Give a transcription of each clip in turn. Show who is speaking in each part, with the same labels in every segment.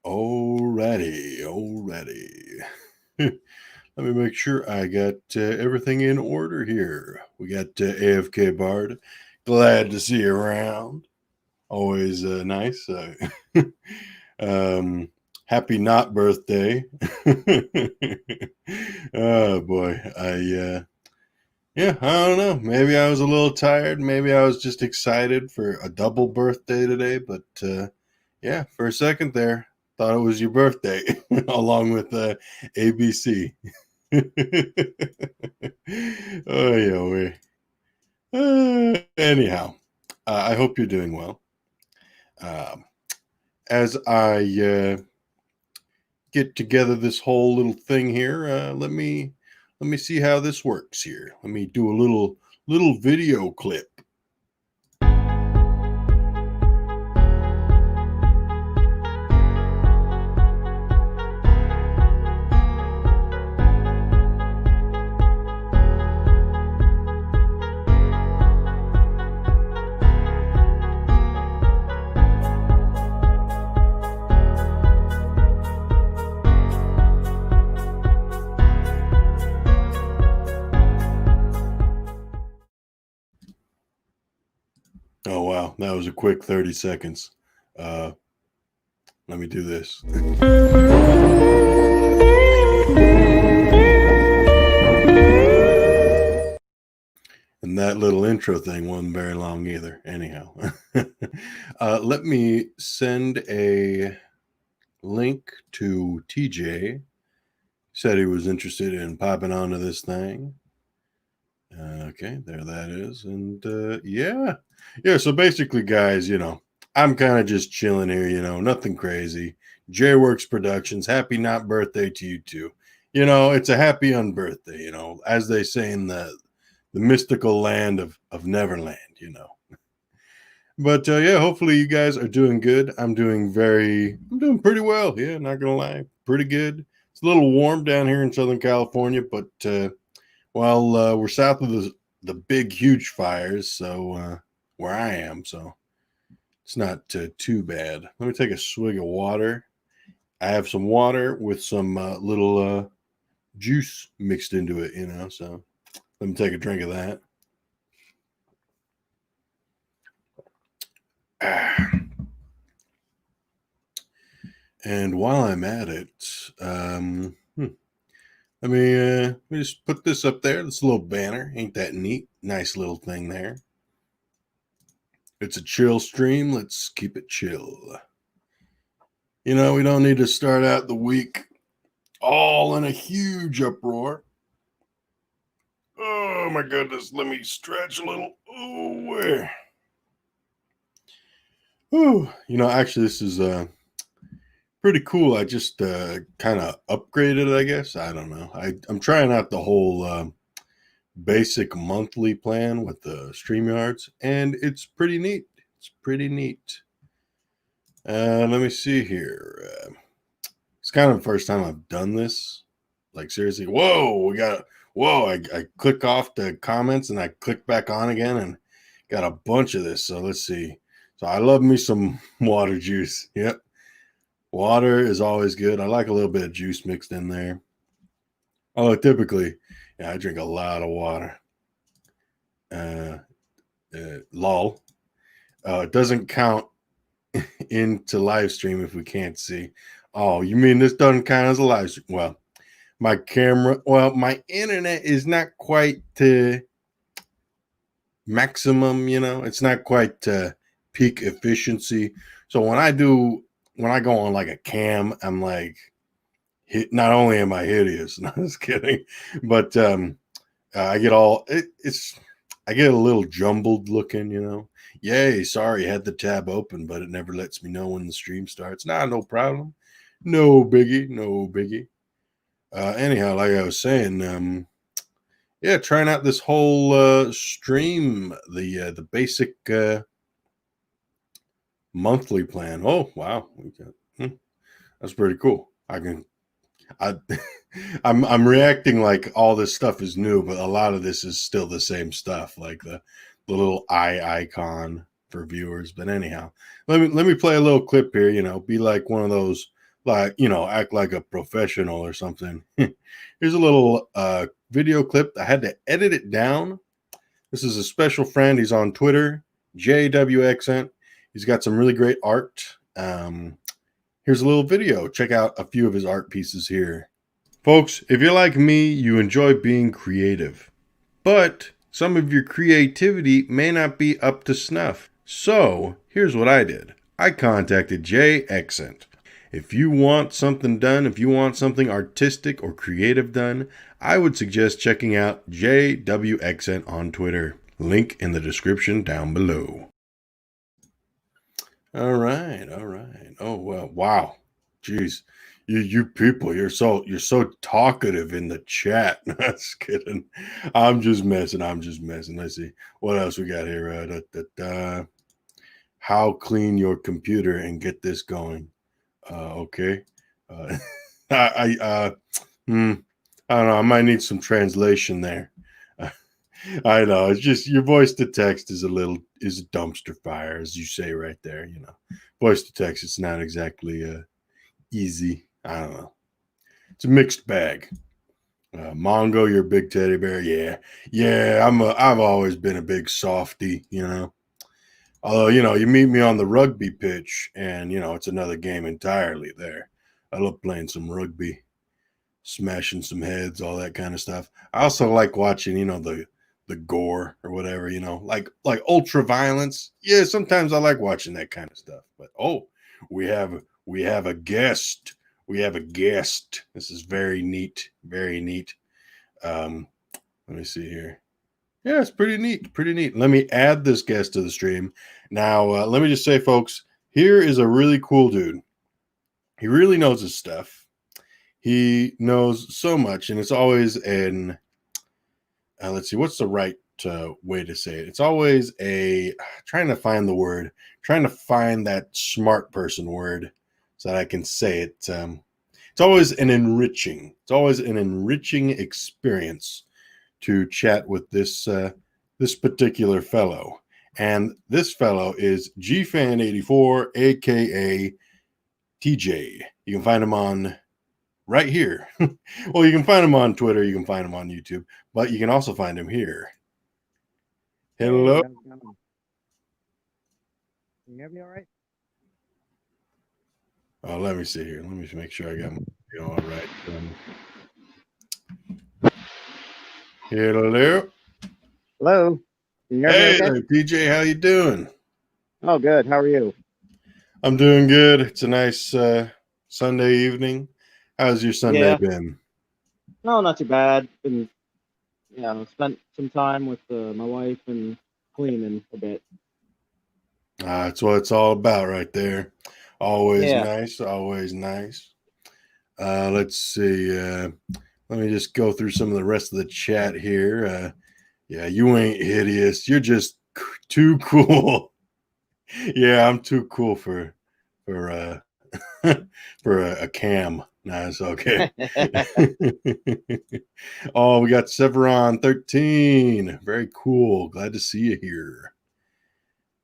Speaker 1: Alrighty. Let me make sure I got everything in order here. We got AFK Bard. Glad to see you around. Always nice. Happy not birthday. Oh boy. Yeah, I don't know. Maybe I was a little tired. Maybe I was just excited for a double birthday today. But yeah, for a second there, thought it was your birthday along with ABC. Oh, yeah. Anyhow, I hope you're doing well. As I get together this whole little thing here, let me see how this works here. Let me do a little video clip. Oh wow, that was a quick 30 seconds. Let me do this. And that little intro thing wasn't very long either. Anyhow, let me send a link to TJ. Said he was interested in popping onto this thing. Okay, there that is. And yeah. So basically, guys, I'm kind of just chilling here, nothing crazy. J-Works Productions, happy not birthday to you too. It's a happy unbirthday, as they say in the mystical land of Neverland, But yeah, hopefully you guys are doing good. I'm doing pretty well. Yeah, not gonna lie, pretty good. It's a little warm down here in Southern California, but we're south of the big, huge fires, so where I am, so it's not too bad. Let me take a swig of water. I have some water with some little juice mixed into it, so let me take a drink of that. And while I'm at it, let me just put this up there. This little banner. Ain't that neat? Nice little thing there. It's a chill stream. Let's keep it chill. We don't need to start out the week all in a huge uproar. Oh my goodness. Let me stretch a little. Oh, where? Oh, actually, this is pretty cool. I just kind of upgraded it, I guess. I don't know. I'm trying out the whole basic monthly plan with the StreamYards, and it's pretty neat. Let me see here. It's kind of the first time I've done this. Like, seriously. I click off the comments and I click back on again and got a bunch of this. So let's see. So I love me some water juice. Yep. Water is always good. I like a little bit of juice mixed in there. Although typically, I drink a lot of water. Lol. It doesn't count into live stream if we can't see. Oh, you mean this doesn't count as a live stream? Well, my internet is not quite to maximum, it's not quite to peak efficiency. So when I go on like a cam, I'm like, not only am I hideous, no, just kidding, but I get I get a little jumbled looking, Yay, sorry, had the tab open, but it never lets me know when the stream starts. Nah, no problem. No biggie. Anyhow, like I was saying, trying out this whole stream, the basic monthly plan. Oh, wow. That's pretty cool. I'm reacting like all this stuff is new, but a lot of this is still the same stuff, like the little eye icon for viewers. But anyhow, let me play a little clip here. Be like one of those like, act like a professional or something. Here's a little video clip. I had to edit it down. This is a special friend. He's on Twitter, JW He's got some really great art. Here's a little video. Check out a few of his art pieces here. Folks, if you're like me, you enjoy being creative, but some of your creativity may not be up to snuff. So here's what I did. I contacted Jay Accent. If you want something done, if you want something artistic or creative done, I would suggest checking out JW Accent on Twitter. Link in the description down below. All right. Oh well, wow. Jeez. You people, you're so talkative in the chat. That's kidding. I'm just messing. Let's see what else we got here. How clean your computer and get this going. Okay. I don't know. I might need some translation there. I know. It's just your voice to text is a dumpster fire, as you say right there. Voice to text. It's not exactly easy. I don't know. It's a mixed bag. Mongo, you're a big teddy bear. Yeah. I've always been a big softy. Although you meet me on the rugby pitch, and it's another game entirely. There, I love playing some rugby, smashing some heads, all that kind of stuff. I also like watching, the gore or whatever, like ultra violence. Yeah, sometimes I like watching that kind of stuff. But we have a guest. We have a guest. This is very neat. Very neat. Let me see here. Yeah, it's pretty neat. Pretty neat. Let me add this guest to the stream. Now, let me just say, folks, here is a really cool dude. He really knows his stuff. He knows so much, and it's always let's see, what's the right way to say it? It's always trying to find the word, trying to find that smart person word so that I can say it. It's always an enriching experience to chat with this particular fellow. And this fellow is GFan84, aka TJ. You can find him on right here. Well, you can find him on Twitter, you can find him on YouTube, but you can also find him here. Hello.
Speaker 2: Hey, how's it going? Can you hear me all right?
Speaker 1: Oh, let me see here. Let me make sure I got my video all right. Hello.
Speaker 2: Hello. Can you hear me
Speaker 1: Hey
Speaker 2: okay?
Speaker 1: there, TJ. How you doing?
Speaker 2: Oh, good. How are you?
Speaker 1: I'm doing good. It's a nice Sunday evening. How's your Sunday
Speaker 2: Yeah.
Speaker 1: been?
Speaker 2: No, not too bad. Been, spent some time with my wife and cleaning a bit.
Speaker 1: That's what it's all about right there. Always
Speaker 2: Yeah.
Speaker 1: nice. Always nice. Let's see. Let me just go through some of the rest of the chat here. Yeah, you ain't hideous. You're just too cool. Yeah, I'm too cool for for a cam. Nah, it's okay. Oh, we got Severon 13. Very cool. Glad to see you here.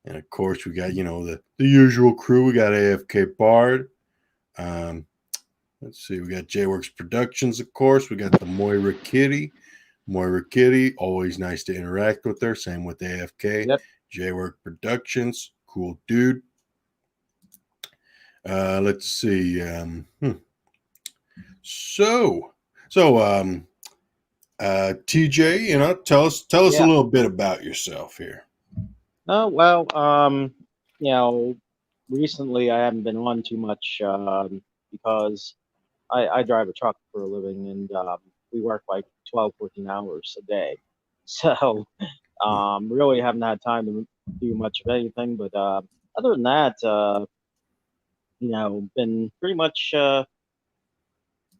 Speaker 1: And of course, we got the usual crew. We got AFK Bard. Um, let's see. We got JWorks Productions, of course. We got the Moira Kitty. Moira Kitty, always nice to interact with her. Same with AFK.
Speaker 2: Yep.
Speaker 1: JWorks Productions, cool dude. Let's see. So, TJ, tell us a
Speaker 2: Yeah.
Speaker 1: little bit about yourself here.
Speaker 2: Oh, well, you know, recently I haven't been on too much because I drive a truck for a living and we work like 12, 14 hours a day. So really haven't had time to do much of anything. But other than that, been pretty much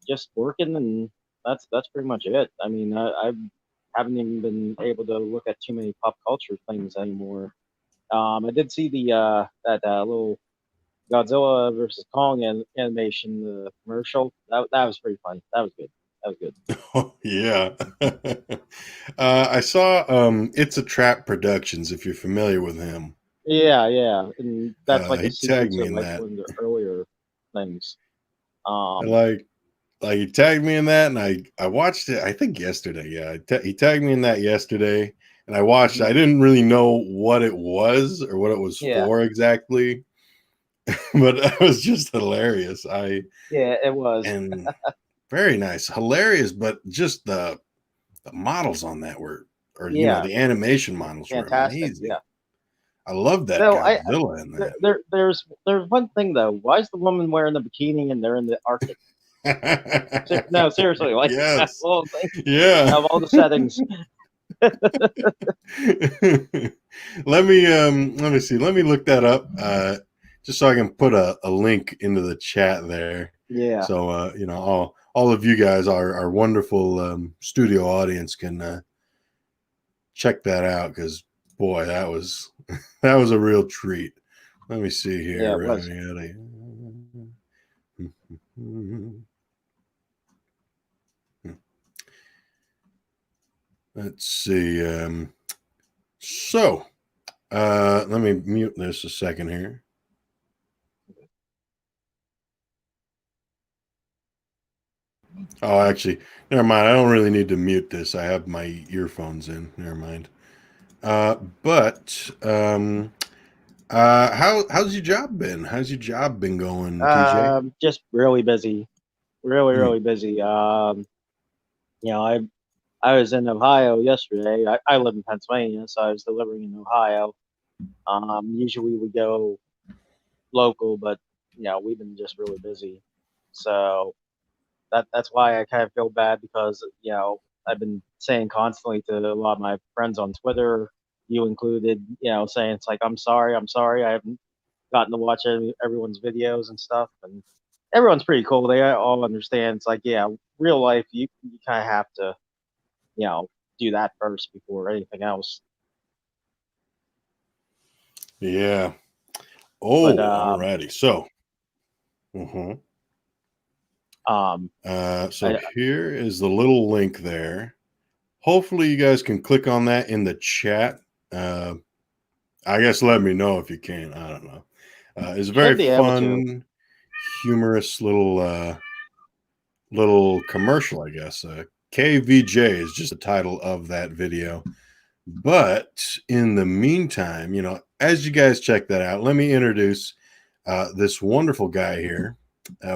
Speaker 2: just working, and that's pretty much it. I mean, I haven't even been able to look at too many pop culture things anymore. I did see the that little Godzilla versus Kong animation, the commercial. That was pretty fun. That was good. That was good.
Speaker 1: Oh, yeah. I saw It's a Trap Productions, if you're familiar with him.
Speaker 2: Yeah, yeah, and that's like a
Speaker 1: He
Speaker 2: sequel
Speaker 1: tagged me
Speaker 2: to
Speaker 1: in
Speaker 2: like
Speaker 1: that.
Speaker 2: one of the earlier things.
Speaker 1: like he tagged me in that, and I watched it. I think yesterday. Yeah, he tagged me in that yesterday, and I watched.
Speaker 2: Mhm.
Speaker 1: I didn't really know what it was or what it was
Speaker 2: Yeah,
Speaker 1: for exactly, but it was just hilarious.
Speaker 2: yeah, it was.
Speaker 1: And very nice, hilarious, but just the models on that or
Speaker 2: Yeah,
Speaker 1: the animation models were
Speaker 2: fantastic.
Speaker 1: amazing.
Speaker 2: Yeah.
Speaker 1: I love that
Speaker 2: So
Speaker 1: Godzilla in
Speaker 2: there's one thing though. Why is the woman wearing the bikini and they're in the Arctic? No,
Speaker 1: that.
Speaker 2: seriously, like that
Speaker 1: Yes.
Speaker 2: whole thing
Speaker 1: Yeah.
Speaker 2: of all the settings.
Speaker 1: Let me see. Let me look that up. Just so I can put a link into the chat there.
Speaker 2: Yeah,
Speaker 1: So all of you guys, our wonderful studio audience can check that out, because boy, that was a real treat. Let me see
Speaker 2: yeah,
Speaker 1: here.
Speaker 2: it was.
Speaker 1: Let's see. So let me mute this a second here. Oh, actually, never mind. I don't really need to mute this. I have my earphones in. Never mind. But how's your job been? How's your job been going, TJ?
Speaker 2: Just really busy, really,
Speaker 1: Hmm.
Speaker 2: really busy. You know, I was in Ohio yesterday. I live in Pennsylvania, so I was delivering in Ohio. Usually we go local, but we've been just really busy. So that's why I kind of feel bad because I've been saying constantly to a lot of my friends on Twitter, you included, saying it's like I'm sorry, I haven't gotten to watch everyone's videos and stuff, and everyone's pretty cool. They all understand. It's like real life, you kind of have to you know do that first before anything else.
Speaker 1: Yeah.
Speaker 2: But
Speaker 1: Oh, alrighty. So, mhm.
Speaker 2: um,
Speaker 1: So
Speaker 2: I
Speaker 1: here is the little link there. Hopefully, you guys can click on that in the chat. Uh, I guess let me know if you can. I don't know. It's a very
Speaker 2: should be able to.
Speaker 1: fun, humorous little commercial, I guess. KVJ is just the title of that video. But in the meantime, as you guys check that out, let me introduce this wonderful guy here.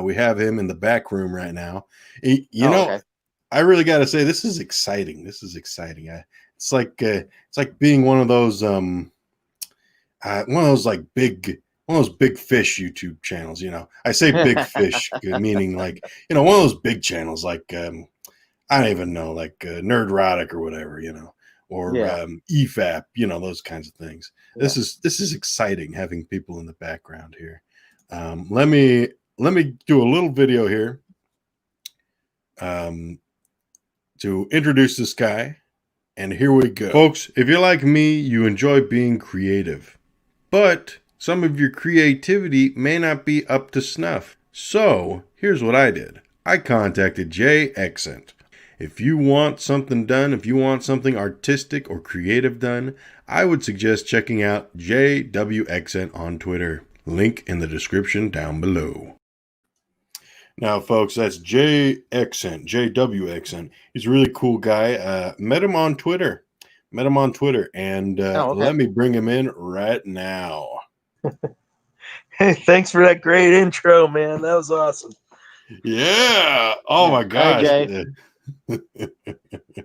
Speaker 1: We have him in the back room right now.
Speaker 2: Oh, okay.
Speaker 1: I really got to say, this is exciting. This is exciting. It's like being one of those like one of those big fish YouTube channels. I say big fish meaning like one of those big channels like I don't even know, like Nerdrotic or whatever, or
Speaker 2: Yeah,
Speaker 1: EFAP, those kinds of things.
Speaker 2: yeah.
Speaker 1: This is exciting having people in the background here. Let me do a little video here um, to introduce this guy, and here we go, folks. If you're like me, you enjoy being creative, but some of your creativity may not be up to snuff. So here's what I did. I contacted Jay Accent. If you want something done, if you want something artistic or creative done, I would suggest checking out JW Accent on Twitter. Link in the description down below. Now, folks, that's J Accent, JW Accent. He's a really cool guy. Met him on Twitter. And
Speaker 2: Oh, okay.
Speaker 1: let me bring him in right now.
Speaker 3: Hey, thanks for that great intro, man. That was awesome.
Speaker 1: Yeah. Oh
Speaker 2: Yeah.
Speaker 1: my
Speaker 2: Hi,
Speaker 1: gosh.
Speaker 2: Jay.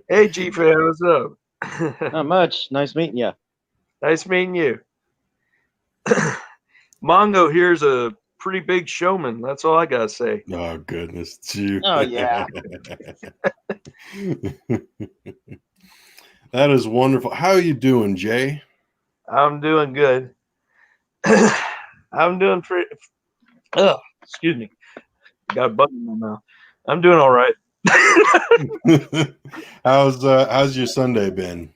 Speaker 3: Hey, G-Fan, what's up?
Speaker 2: Not much. Nice meeting you.
Speaker 3: Nice meeting you. Mongo here's a pretty big showman. That's all I gotta say.
Speaker 1: Oh goodness. Gee.
Speaker 2: Oh yeah.
Speaker 1: That is wonderful. How are you doing, Jay?
Speaker 3: I'm doing good. I'm doing pretty. Oh, excuse me. Got a bug in my mouth. I'm doing all right.
Speaker 1: How's your Sunday been?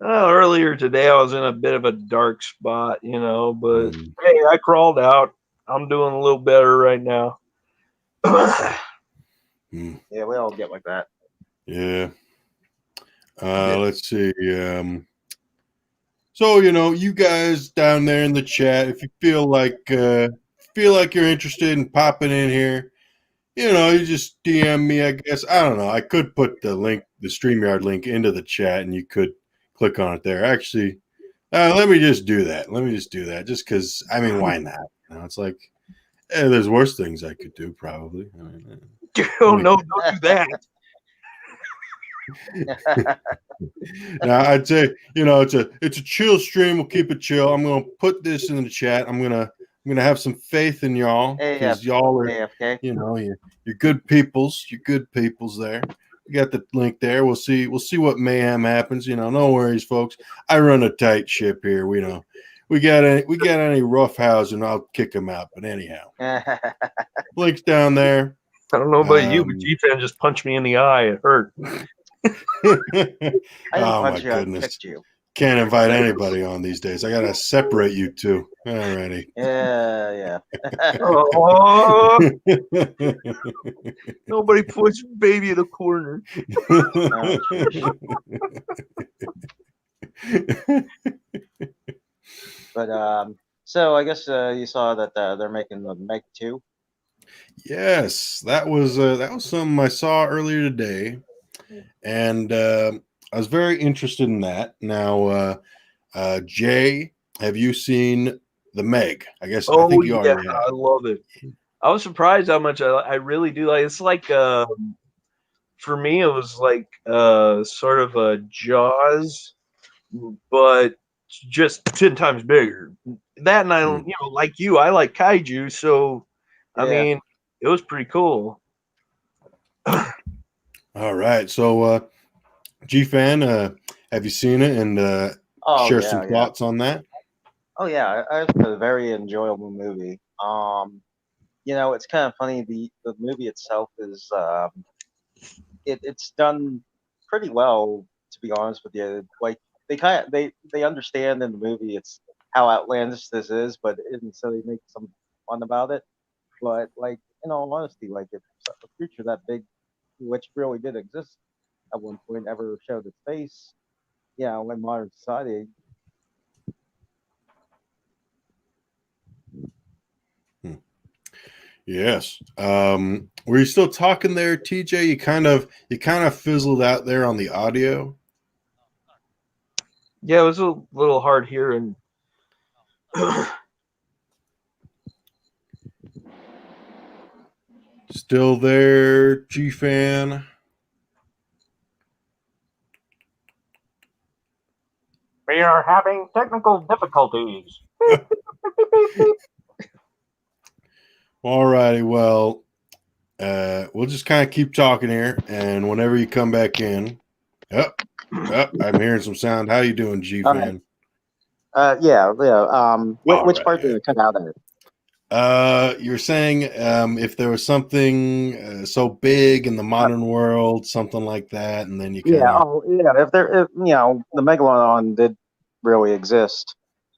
Speaker 3: Earlier today, I was in a bit of a dark spot, but
Speaker 1: Mm,
Speaker 3: hey, I crawled out. I'm doing a little better right now.
Speaker 1: mm,
Speaker 2: Yeah, we all get like that.
Speaker 1: yeah.
Speaker 3: Yeah.
Speaker 1: Let's see. So you guys down there in the chat, if you feel like you're interested in popping in here, you just DM me, I guess. I don't know. I could put the link, the StreamYard link into the chat and you could click on it there. Actually, let me just do that. Just because, I mean, why not? It's like, there's worse things I could do, probably. I mean,
Speaker 3: Oh, no, don't do that.
Speaker 1: Now I'd say, it's a chill stream. We'll keep it chill. I'm gonna put this in the chat. I'm gonna have some faith in y'all because y'all are,
Speaker 4: AFK.
Speaker 1: you're good peoples. You're good peoples there. We got the link there. We'll see what mayhem happens. No worries, folks. I run a tight ship here. We got any rough housing, I'll kick them out. But anyhow, link's down there.
Speaker 3: I don't know about you, but G-Fan just punched me in the eye. It hurt.
Speaker 1: Oh my goodness. Can't invite anybody on these days. I gotta separate you two. Alrighty.
Speaker 4: Yeah.
Speaker 3: Oh, nobody puts baby in a corner.
Speaker 4: But so I guess you saw that they're making the Meg 2.
Speaker 1: Yes, that was something I saw earlier today, and I was very interested in that. Now, Jay, have you seen the Meg? I guess. I think you already have.
Speaker 3: I love it. I was surprised how much I really do like. It's like for me, it was like sort of a Jaws, but just 10 times bigger. That, and I don't, like you, I like kaiju, so I mean, it was pretty cool.
Speaker 1: All right, so G-Fan, have you seen it and share some thoughts on that?
Speaker 4: Oh yeah, it's a very enjoyable movie. It's kind of funny. The movie itself is it's done pretty well, to be honest with you. Like they understand in the movie it's how outlandish this is, but so they make some fun about it. But like in all honesty, like if a creature that big, which really did exist at one point, ever showed its face, in modern society.
Speaker 1: Yes. Were you still talking there, TJ? You kind of fizzled out there on the audio.
Speaker 3: Yeah, it was a little hard hearing.
Speaker 1: Still there, G-Fan?
Speaker 3: We are having technical difficulties.
Speaker 1: All righty. Well, we'll just kind of keep talking here, and whenever you come back in, I'm hearing some sound. How you doing, G-Fan?
Speaker 4: Which part did I cut out of?
Speaker 1: You're saying if there was something so big in the modern world, something like that, and then you
Speaker 4: if the Megalodon did really exist,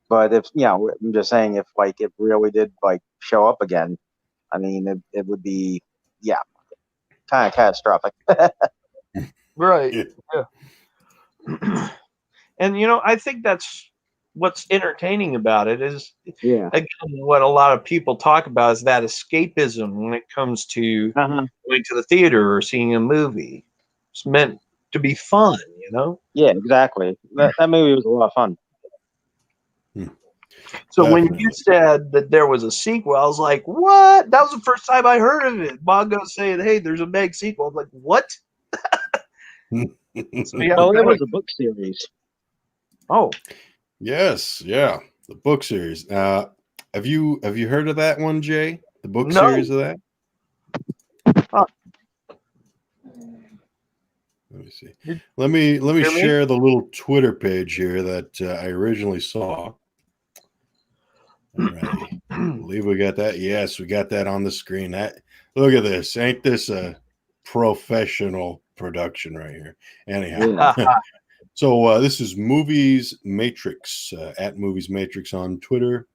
Speaker 4: but if I'm just saying if like it really did like show up again, I mean it would be kind of catastrophic.
Speaker 3: Right. Yeah. And I think that's what's entertaining about it is again what a lot of people talk about is that escapism when it comes to going to the theater or seeing a movie. It's meant to be fun,
Speaker 4: Yeah, exactly. That movie was a lot of fun.
Speaker 3: So when you said that there was a sequel, I was like, what? That was the first time I heard of it. Mongo saying, hey, there's a Meg sequel. I'm like, what?
Speaker 4: It was a book series.
Speaker 3: Oh.
Speaker 1: Yes, yeah. The book series. Have you heard of that one, Jay? The book series of that? Let me see. Let me share the little Twitter page here that I originally saw. All right. I believe we got that. Yes, we got that on the screen. Look at this. Ain't this a professional production right here? Anyhow. So this is Movies Matrix at Movies Matrix on Twitter.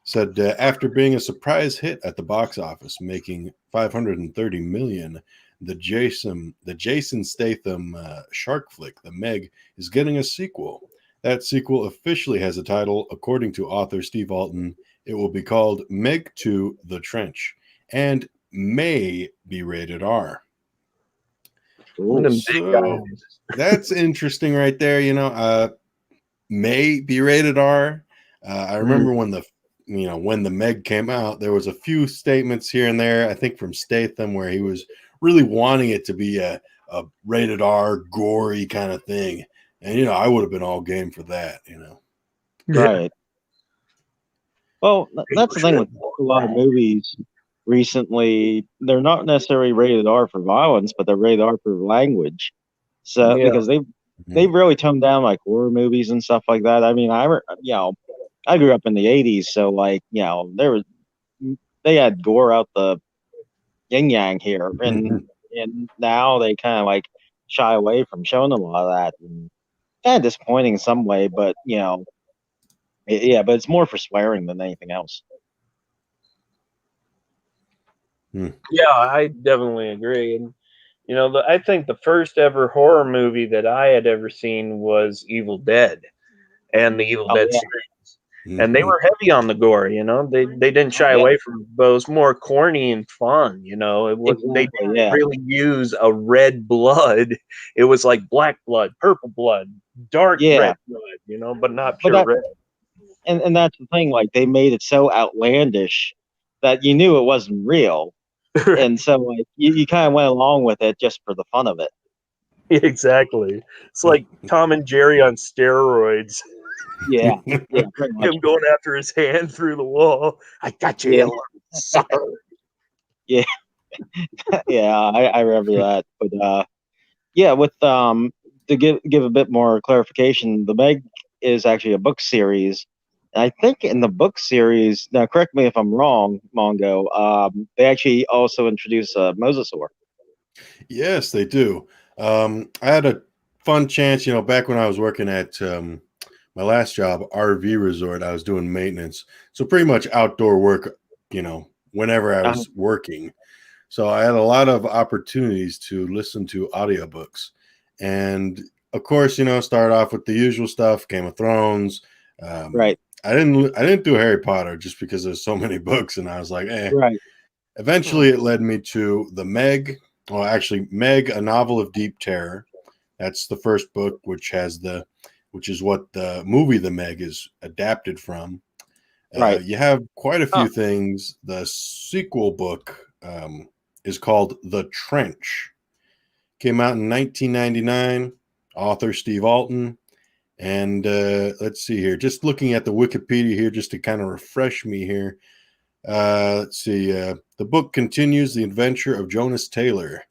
Speaker 1: Said after being a surprise hit at the box office, making $530 million, the Jason Statham shark flick, The Meg, is getting a sequel. That sequel officially has a title, according to author Steve Alton. It will be called Meg 2: The Trench, and may be rated R.
Speaker 2: Ooh.
Speaker 3: Them big
Speaker 1: So
Speaker 3: guys.
Speaker 1: that's interesting right there. May be rated R. I remember when the Meg came out, there was a few statements here and there, I think from Statham, where he was really wanting it to be a rated R, gory kind of thing. And, I would have been all game for that,
Speaker 2: Right. Well, that's the thing with a lot of movies recently. They're not necessarily rated R for violence, but they're rated R for language. So
Speaker 3: Yeah.
Speaker 2: because they've really toned down like horror movies and stuff like that. I mean, I grew up in the '80s, so like they had gore out the yin yang here, and now they kind of like shy away from showing a lot of that. And kind of disappointing in some way, but yeah, but it's more for swearing than anything else.
Speaker 3: Yeah, I definitely agree. And I think the first ever horror movie that I had ever seen was Evil Dead and the Evil
Speaker 2: Oh,
Speaker 3: Dead
Speaker 2: yeah.
Speaker 3: series. And they were heavy on the gore, They didn't shy away from it, but it was more corny and fun, It was they
Speaker 2: Exactly,
Speaker 3: didn't
Speaker 2: yeah.
Speaker 3: really use a red blood. It was like black blood, purple blood, dark red blood, but not pure red.
Speaker 2: And that's the thing, like they made it so outlandish that you knew it wasn't real. And so like you kind of went along with it just for the fun of it.
Speaker 3: Exactly. It's like Tom and Jerry on steroids.
Speaker 2: Yeah, pretty much.
Speaker 3: Him going after his hand through the wall. I got you, you sucker.
Speaker 2: Yeah. Yeah, I remember that. But yeah, with to give a bit more clarification, the Meg is actually a book series. And I think in the book series, now correct me if I'm wrong, Mongo, they actually also introduce a mosasaur.
Speaker 1: Yes, they do. I had a fun chance, back when I was working at my last job, RV resort, I was doing maintenance. So pretty much outdoor work, whenever I was working. So I had a lot of opportunities to listen to audiobooks. And of course, start off with the usual stuff, Game of Thrones.
Speaker 2: Right.
Speaker 1: I didn't do Harry Potter just because there's so many books, and I was like, eh.
Speaker 2: Right.
Speaker 1: Eventually, it led me to the Meg. Well, actually, Meg, a novel of deep terror. That's the first book, which is what the movie The Meg is adapted from.
Speaker 2: Right.
Speaker 1: You have quite a few things. The sequel book is called The Trench. Came out in 1999. Author Steve Alton. And let's see here. Just looking at the Wikipedia here, just to kind of refresh me here. Let's see. The book continues the adventure of Jonas Taylor,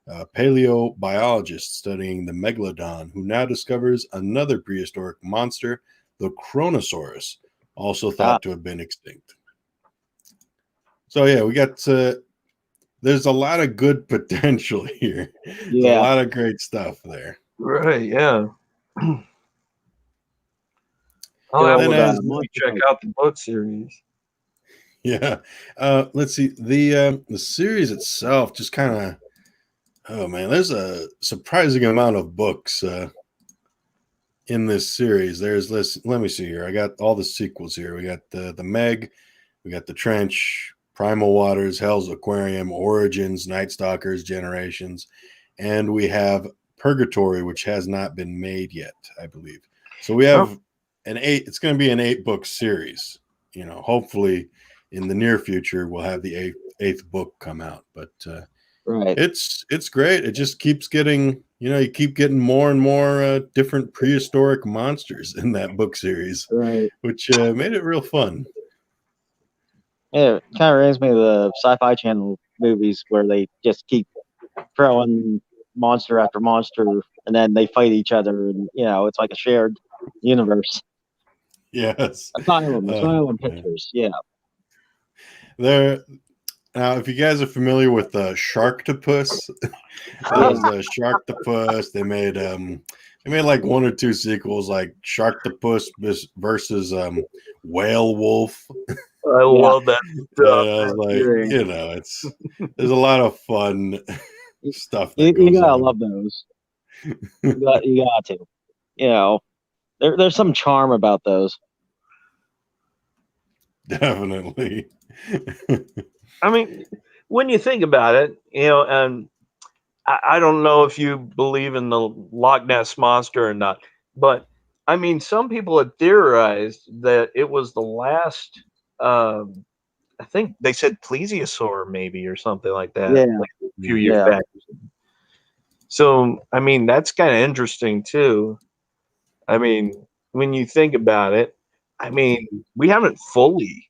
Speaker 1: a paleobiologist studying the megalodon, who now discovers another prehistoric monster, the Kronosaurus, also thought to have been extinct. So yeah, we got. There's a lot of good potential here. There's a lot of great stuff there.
Speaker 3: Right. Yeah. Check out the book series.
Speaker 1: Yeah. Let's see. The series itself just kind of, oh man, there's a surprising amount of books in this series. Let me see here. I got all the sequels here. We got the Meg, we got the Trench, Primal Waters, Hell's Aquarium, Origins, Night Stalkers, Generations, and we have Purgatory, which has not been made yet, I believe. So we have it's going to be an 8-book series. Hopefully in the near future we'll have the eighth book come out. But
Speaker 2: right.
Speaker 1: It's great. It just keeps getting, you keep getting more and more different prehistoric monsters in that book series,
Speaker 2: right,
Speaker 1: which made it real fun.
Speaker 2: Yeah, it kind of reminds me of the Sci-Fi Channel movies where they just keep throwing monster after monster, and then they fight each other, and it's like a shared universe.
Speaker 1: Yes.
Speaker 2: Asylum pictures. Yeah.
Speaker 1: Now, if you guys are familiar with Sharktopus, there's Sharktopus. They made like 1 or 2 sequels, like Sharktopus versus Whale Wolf.
Speaker 3: I love that stuff.
Speaker 1: I was like, there's a lot of fun stuff that
Speaker 2: You
Speaker 1: goes
Speaker 2: gotta
Speaker 1: on.
Speaker 2: love those. You got to. There's some charm about those.
Speaker 1: Definitely.
Speaker 3: I mean, when you think about it, and I don't know if you believe in the Loch Ness monster or not, but I mean, some people had theorized that it was the last. I think they said plesiosaur, maybe, or something like that,
Speaker 2: Yeah,
Speaker 3: like a few years
Speaker 2: yeah.
Speaker 3: back. So, I mean, that's kind of interesting too. I mean, when you think about it, I mean, we haven't fully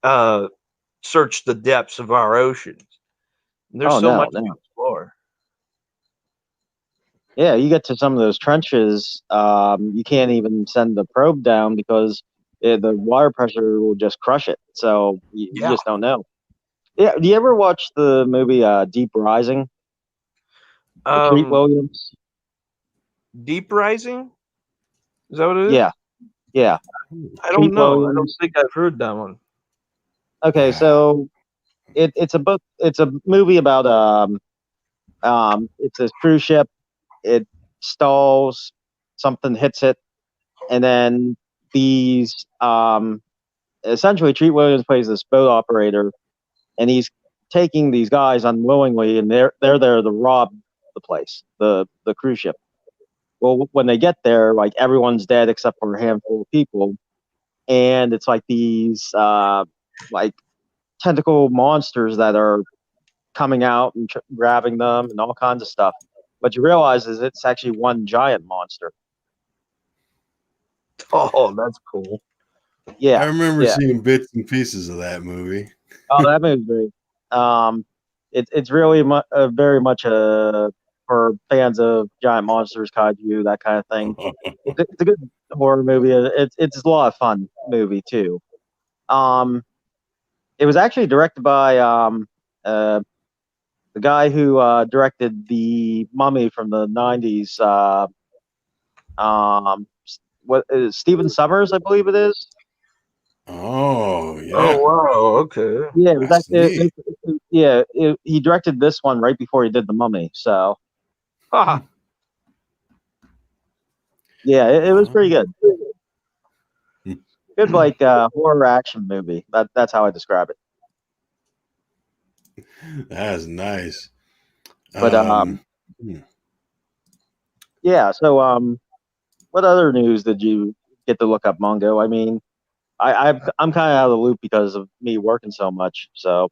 Speaker 3: uh, searched the depths of our oceans. There's
Speaker 2: Oh
Speaker 3: so
Speaker 2: no,
Speaker 3: much to
Speaker 2: no.
Speaker 3: explore.
Speaker 2: Yeah, you get to some of those trenches, you can't even send the probe down because the water pressure will just crush it. So you
Speaker 3: Yeah.
Speaker 2: just don't know. Yeah, do you ever watch the movie Deep Rising with Treat
Speaker 3: Um,
Speaker 2: Williams?
Speaker 3: Deep Rising? Is that what it is?
Speaker 2: Yeah, yeah.
Speaker 3: I don't
Speaker 2: Treat
Speaker 3: know. I don't
Speaker 2: Williams.
Speaker 3: think I've heard that one.
Speaker 2: Okay, so it's a book. It's a movie about it's a cruise ship. It stalls, something hits it, and then these essentially Treat Williams plays this boat operator, and he's taking these guys unwillingly, and they're there to rob the place, the cruise ship. Well, when they get there, like everyone's dead except for a handful of people, and it's like these like tentacle monsters that are coming out and grabbing them and all kinds of stuff. What you realize is it's actually one giant monster.
Speaker 3: Oh, that's cool.
Speaker 2: Yeah,
Speaker 1: I remember
Speaker 2: yeah.
Speaker 1: seeing bits and pieces of that movie.
Speaker 2: Oh, that movie's great. It's really very much for fans of giant monsters, kaiju, that kind of thing. It's a good horror movie. It's a lot of fun movie too. Um, it was actually directed by the guy who directed the Mummy from the '90s. Um, what is Stephen Summers, I believe it is.
Speaker 1: Oh
Speaker 3: Oh,
Speaker 1: yeah,
Speaker 3: wow. Okay.
Speaker 2: Yeah, it was
Speaker 1: that's neat.
Speaker 2: he directed this one right before he did the Mummy. So
Speaker 3: Ha.
Speaker 2: yeah, it was pretty good.
Speaker 1: Hmm.
Speaker 2: Good like horror action movie. That's how I describe it.
Speaker 1: That's nice.
Speaker 2: But
Speaker 1: Hmm.
Speaker 2: yeah. So what other news did you get to look up, Mongo? I mean, I'm kind of out of the loop because of me working so much. So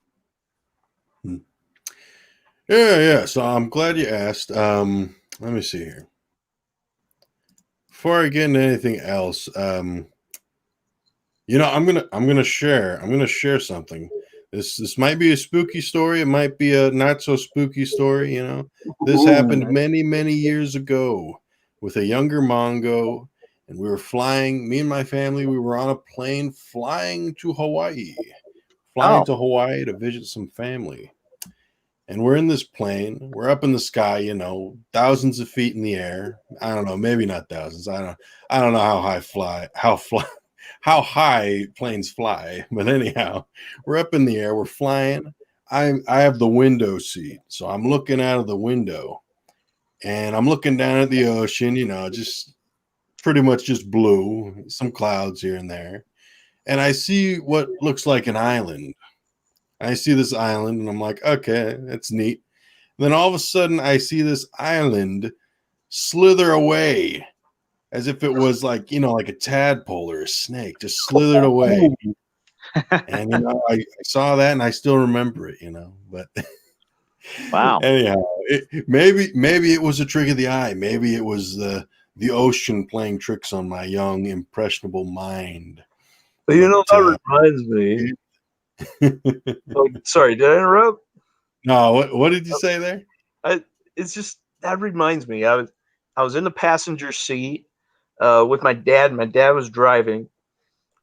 Speaker 1: Yeah. So I'm glad you asked. Let me see here. Before I get into anything else, I'm gonna share something. This might be a spooky story. It might be a not so spooky story. This happened many years ago with a younger Mongo, and we were flying. Me and my family, we were on a plane flying to Hawaii,
Speaker 2: oh
Speaker 1: to visit some family. And we're in this plane. We're up in the sky, thousands of feet in the air. I don't know, maybe not thousands. I don't know how high planes fly. But anyhow, we're up in the air. We're flying. I have the window seat, so I'm looking out of the window, and I'm looking down at the ocean. Just pretty much just blue, some clouds here and there, and I see what looks like an island. I see this island, and I'm like, okay, that's neat. Then all of a sudden, I see this island slither away as if it was like a tadpole or a snake, just slithered away. And I saw that, and I still remember it. But
Speaker 2: wow.
Speaker 1: anyhow, maybe it was a trick of the eye. Maybe it was the ocean playing tricks on my young, impressionable mind.
Speaker 3: But
Speaker 1: But
Speaker 3: that reminds me. Oh, sorry, did I interrupt?
Speaker 1: no, what did you say there?
Speaker 3: It's just that reminds me. I was in the passenger seat with my dad. My dad was driving,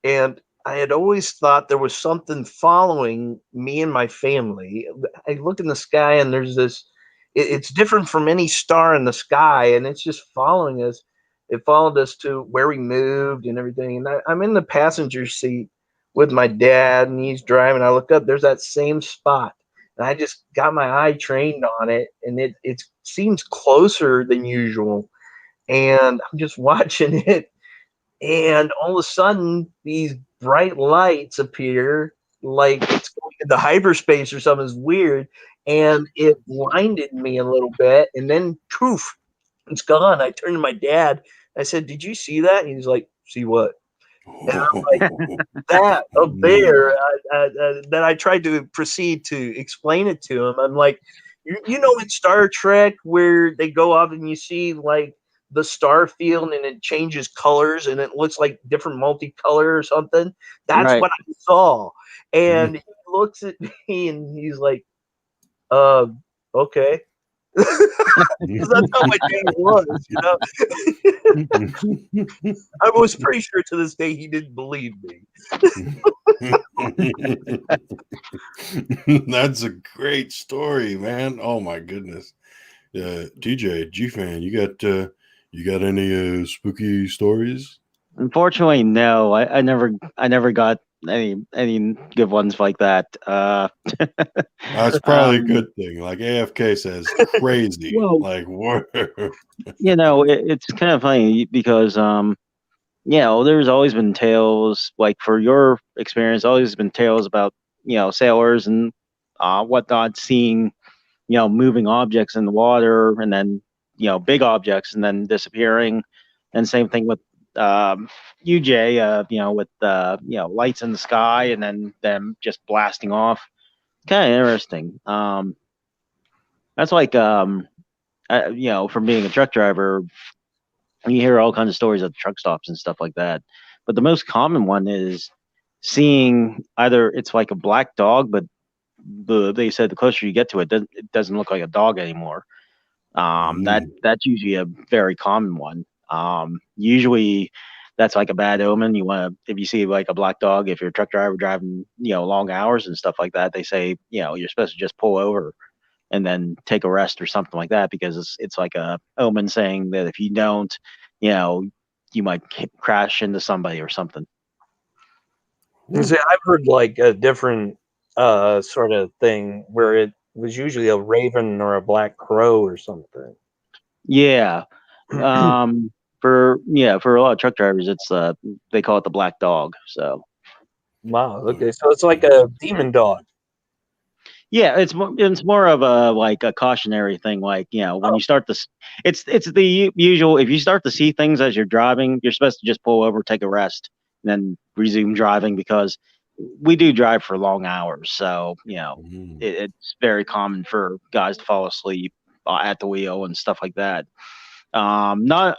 Speaker 3: and I had always thought there was something following me and my family. I look in the sky, and there's this. It's different from any star in the sky, and it's just following us. It followed us to where we moved and everything. And I'm in the passenger seat with my dad, and he's driving. I look up. There's that same spot, and I just got my eye trained on it, and it seems closer than usual. And I'm just watching it, and all of a sudden these bright lights appear like it's going the hyperspace or something is weird, and it blinded me a little bit, and then poof, it's gone. I turned to my dad. I said, "Did you see that?" And he's like, "See what?" And I'm like, "That up there." Then I tried to proceed to explain it to him. I'm like, you know, in Star Trek where they go up and you see like the star field and it changes colors and it looks like different multicolor or something. That's
Speaker 2: Right.
Speaker 3: what I saw. And he looks at me and he's like, okay." Because that's how my dad was, you know. I was pretty sure to this day he didn't believe me.
Speaker 1: That's a great story, man. Oh my goodness. TJ, G-Fan, you got any spooky stories?
Speaker 2: Unfortunately, no. I never got any good ones like that.
Speaker 1: That's probably a good thing. Like AFK says, crazy.
Speaker 2: Well,
Speaker 1: Like what?
Speaker 2: you know, it's kind of funny because there's always been tales, like for your experience, always been tales about, sailors and whatnot, seeing, moving objects in the water and then, big objects and then disappearing. And same thing with UJ, with lights in the sky and then them just blasting off. Kind of interesting. That's like from being a truck driver, you hear all kinds of stories at the truck stops and stuff like that. But the most common one is seeing either it's like a black dog, but they said the closer you get to it, it doesn't look like a dog anymore. That's usually a very common one. Usually that's like a bad omen. If you see like a black dog, if you're a truck driver driving, long hours and stuff like that, they say, you're supposed to just pull over and then take a rest or something like that, because it's like a omen saying that if you don't, you might crash into somebody or something.
Speaker 3: See, I've heard like a different sort of thing where it was usually a raven or a black crow or something.
Speaker 2: Yeah. For a lot of truck drivers, it's they call it the black dog. So
Speaker 3: Wow. Okay, so it's like a demon dog.
Speaker 2: yeah, it's more of a like a cautionary thing. Like, when you start to, it's the usual. If you start to see things as you're driving, you're supposed to just pull over, take a rest, and then resume driving, because we do drive for long hours. So it's very common for guys to fall asleep at the wheel and stuff like that. Not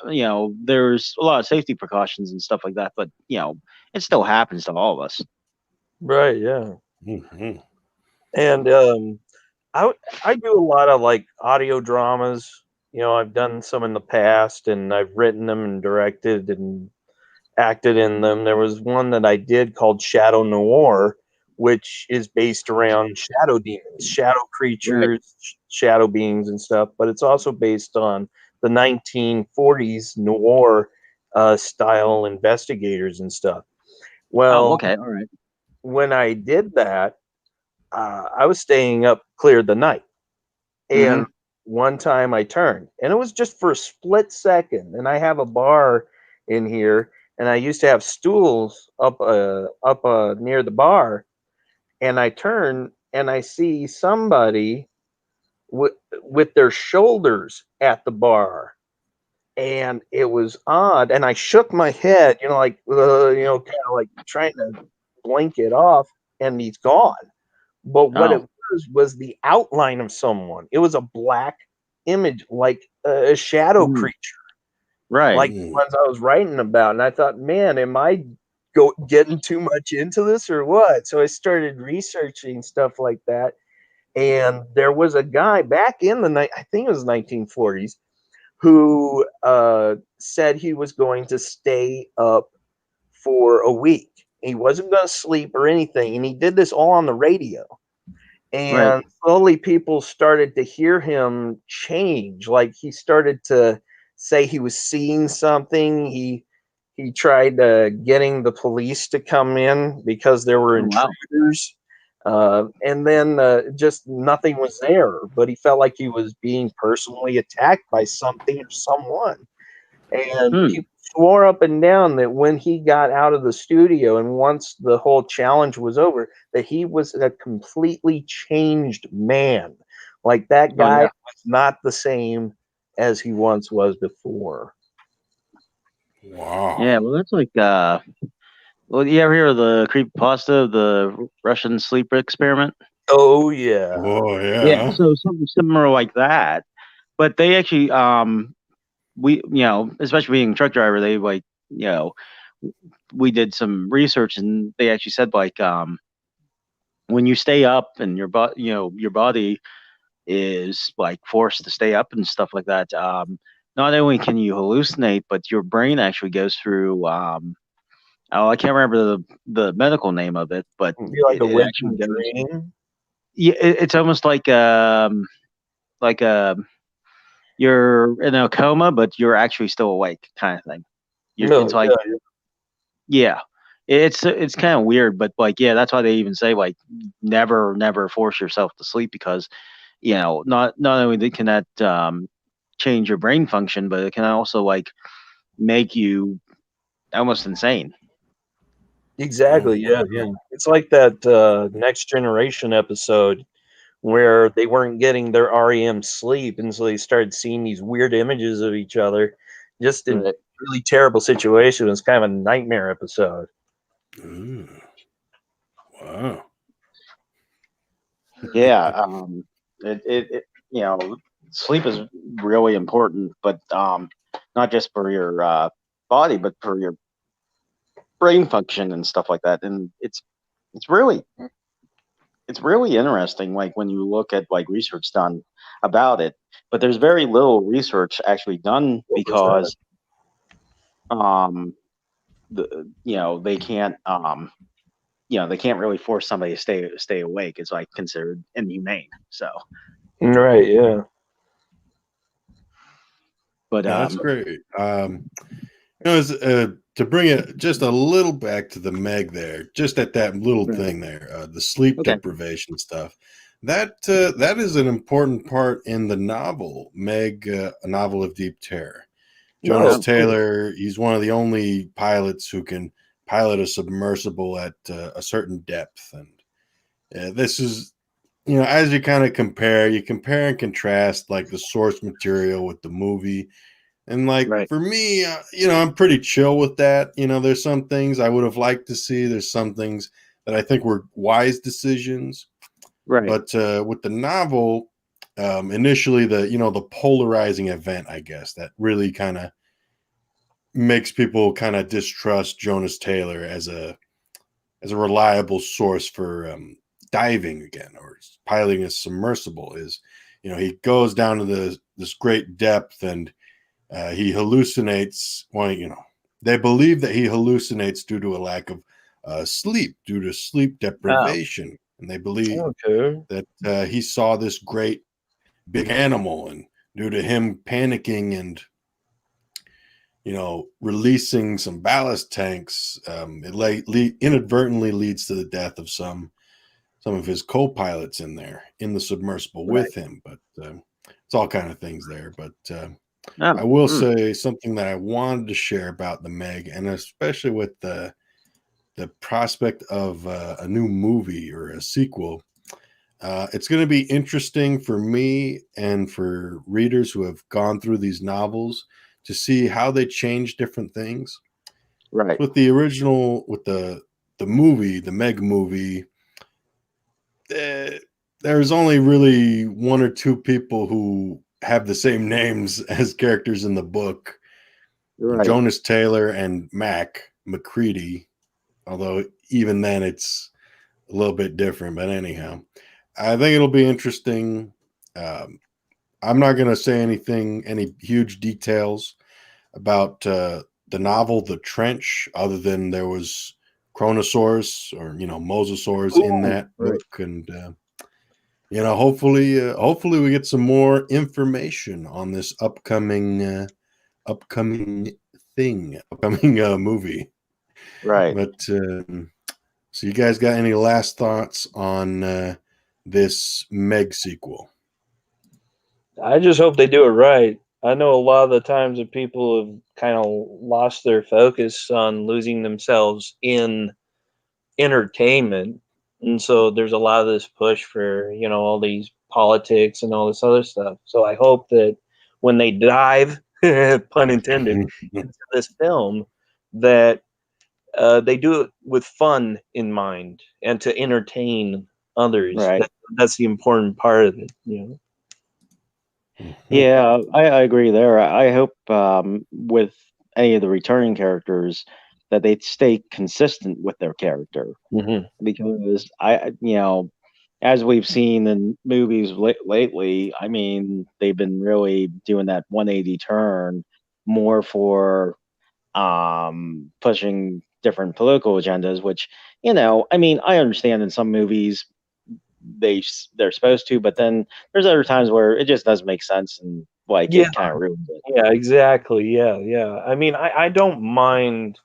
Speaker 2: there's a lot of safety precautions and stuff like that, but it still happens to all of us.
Speaker 3: Right. Yeah.
Speaker 1: Mm-hmm.
Speaker 3: And I do a lot of like audio dramas. I've done some in the past, and I've written them and directed and acted in them. There was one that I did called Shadow Noir, which is based around shadow demons, shadow creatures, shadow beings, and stuff. But it's also based on the 1940s noir style investigators and stuff. Well,
Speaker 2: okay, all right.
Speaker 3: when I did that, I was staying up clear of the night. And one time I turned, and it was just for a split second. And I have a bar in here, and I used to have stools up near the bar. And I turn, and I see somebody with their shoulders at the bar, and it was odd. And I shook my head, like kind of like trying to blink it off, and he's gone. But what it was the outline of someone. It was a black image, like a shadow creature,
Speaker 2: right?
Speaker 3: like the ones I was writing about. And I thought, man, am I getting too much into this or what? So I started researching stuff like that. And there was a guy back in the night, I think it was 1940s, who said he was going to stay up for a week. He wasn't going to sleep or anything, and he did this all on the radio. And slowly people started to hear him change. Like he started to say he was seeing something. He tried getting the police to come in because there were intruders. And then just nothing was there. But he felt like he was being personally attacked by something or someone. And people swore up and down that when he got out of the studio and once the whole challenge was over, that he was a completely changed man. Like that guy was not the same as he once was before.
Speaker 1: Wow.
Speaker 2: Yeah, well, that's like, well, you ever hear of the creepypasta, the Russian sleep experiment?
Speaker 3: Oh yeah.
Speaker 1: Oh
Speaker 2: Yeah,
Speaker 1: yeah.
Speaker 2: so something similar like that. But they actually, we, especially being a truck driver, they like, we did some research and they actually said like, when you stay up and your body is like forced to stay up and stuff like that. Not only can you hallucinate, but your brain actually goes through. I can't remember the medical name of it, but
Speaker 3: Be like a
Speaker 2: it actually
Speaker 3: waking
Speaker 2: goes.
Speaker 3: dream.
Speaker 2: Yeah, it's almost like like you're in a coma, but you're actually still awake, kind of thing.
Speaker 3: No,
Speaker 2: It's like yeah, it's kind of weird, but like yeah, that's why they even say like never force yourself to sleep because not only can that change your brain function, but it can also like make you almost insane.
Speaker 3: exactly.
Speaker 1: Oh,
Speaker 3: Yeah. It's like that Next Generation episode where they weren't getting their REM sleep, and so they started seeing these weird images of each other, just in
Speaker 2: Right.
Speaker 3: really terrible situations. It's kind of a nightmare episode.
Speaker 1: Ooh. Wow.
Speaker 2: Yeah, it sleep is really important, but not just for your body, but for your brain function and stuff like that. And it's really interesting, like when you look at like research done about it. But there's very little research actually done because they can't they can't really force somebody to stay awake. It's like considered inhumane. So,
Speaker 3: Right. Yeah.
Speaker 2: but
Speaker 1: Yeah, that's great. To bring it just a little back to the Meg there, just at that little
Speaker 2: Right.
Speaker 1: thing there, the sleep
Speaker 2: Okay.
Speaker 1: deprivation stuff. That is an important part in the novel, Meg, A Novel of Deep Terror. Jonas Taylor, he's one of the only pilots who can pilot a submersible at a certain depth. And this is, as you kind of compare and contrast like the source material with the movie. And like
Speaker 2: Right.
Speaker 1: for me, I'm pretty chill with that. There's some things I would have liked to see. There's some things that I think were wise decisions.
Speaker 2: Right.
Speaker 1: But with the novel, initially the polarizing event, I guess, that really kind of makes people kind of distrust Jonas Taylor as a reliable source for diving again or piloting a submersible is, he goes down to this great depth and he hallucinates. Well, they believe that he hallucinates due to a lack of sleep, due to sleep deprivation, and they believe that he saw this great big animal, and due to him panicking and releasing some ballast tanks, it inadvertently leads to the death of some of his co-pilots in the submersible with him. But it's all kind of things there. But I will say something that I wanted to share about the Meg, and especially with the prospect of a new movie or a sequel. It's going to be interesting for me and for readers who have gone through these novels to see how they change different things.
Speaker 2: Right.
Speaker 1: With the original, with the movie, the Meg movie, there's only really one or two people who have the same names as characters in the book. Right. Jonas Taylor and Mac McCready, although even then it's a little bit different. But anyhow, I think it'll be interesting. I'm not going to say any huge details about the novel, The Trench, other than there was Chronosaurus or Mosasaurs in that book, and hopefully we get some more information on this upcoming movie.
Speaker 2: Right.
Speaker 1: But so you guys got any last thoughts on this Meg sequel?
Speaker 3: I just hope they do it right. I know a lot of the times that people have kind of lost their focus on losing themselves in entertainment, and so there's a lot of this push for all these politics and all this other stuff. So I hope that when they dive, pun intended, into this film, that they do it with fun in mind and to entertain others.
Speaker 2: Right.
Speaker 3: That's the important part of it.
Speaker 2: Yeah, I agree there. I hope with any of the returning characters that they stay consistent with their character,
Speaker 3: Mm-hmm.
Speaker 2: because as we've seen in movies lately, I mean, they've been really doing that 180 turn more for pushing different political agendas, which, I mean, I understand in some movies they're supposed to, but then there's other times where it just doesn't make sense, and like
Speaker 3: Yeah,
Speaker 2: it kind of ruins it.
Speaker 3: yeah, exactly. Yeah. I mean, I don't mind.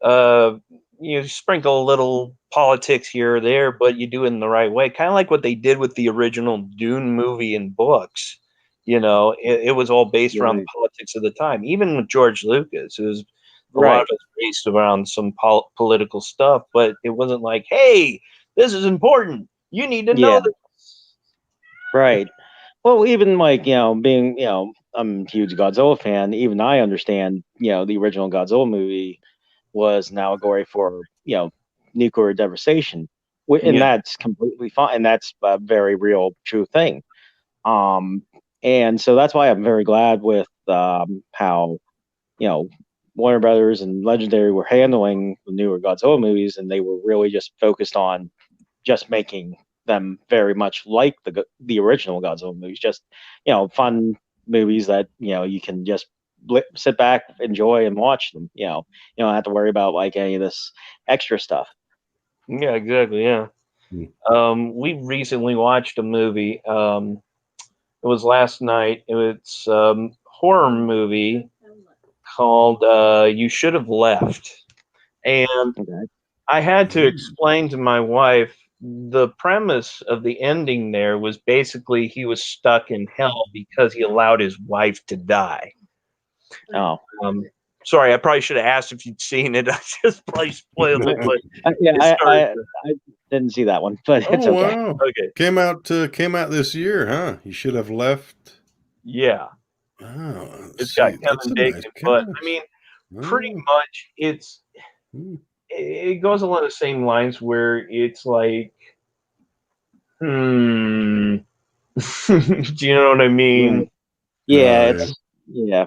Speaker 3: Uh, you sprinkle a little politics here or there, but you do it in the right way. Kind of like what they did with the original Dune movie and books. It was all based around the
Speaker 2: Right.
Speaker 3: politics of the time. Even with George Lucas, it was a lot of
Speaker 2: Right.
Speaker 3: it based around some political stuff, but it wasn't like, hey, this is important. You need to know
Speaker 2: Yeah.
Speaker 3: this.
Speaker 2: Right. Well, even like, being, I'm a huge Godzilla fan. Even I understand, the original Godzilla movie was an allegory for, nuclear devastation. And
Speaker 3: Yeah.
Speaker 2: that's completely fine. And that's a very real, true thing. Um, and so that's why I'm very glad with how, you know, Warner Brothers and Legendary were handling the newer Godzilla movies, and they were really just focused on just making them very much like the original Godzilla movies, just fun movies that you can just sit back, enjoy, and watch them. You don't have to worry about like any of this extra stuff.
Speaker 3: Yeah, exactly. Yeah. We recently watched a movie. It was last night. It's horror movie called "You Should Have Left," and
Speaker 2: Okay.
Speaker 3: I had to explain to my wife the premise of the ending. There was basically he was stuck in hell because he allowed his wife to die.
Speaker 2: Oh,
Speaker 3: Um, sorry, I probably should have asked if you'd seen it. I just probably spoiled it, but
Speaker 2: yeah,
Speaker 3: it started.
Speaker 2: I didn't see that one, but it's
Speaker 1: Oh
Speaker 2: okay.
Speaker 1: wow!
Speaker 3: Okay,
Speaker 1: Came out this year, huh? You should have left.
Speaker 3: yeah,
Speaker 1: Oh,
Speaker 3: it's got
Speaker 1: see, that's
Speaker 3: Kevin
Speaker 1: a nice
Speaker 3: Bacon, but I
Speaker 1: catch.
Speaker 3: mean, pretty
Speaker 1: Oh,
Speaker 3: much
Speaker 1: hmm.
Speaker 3: it goes along the same lines where it's like, hmm, do you know what I
Speaker 2: Right.
Speaker 3: mean?
Speaker 2: Yeah,
Speaker 1: Oh yeah.
Speaker 2: it's yeah.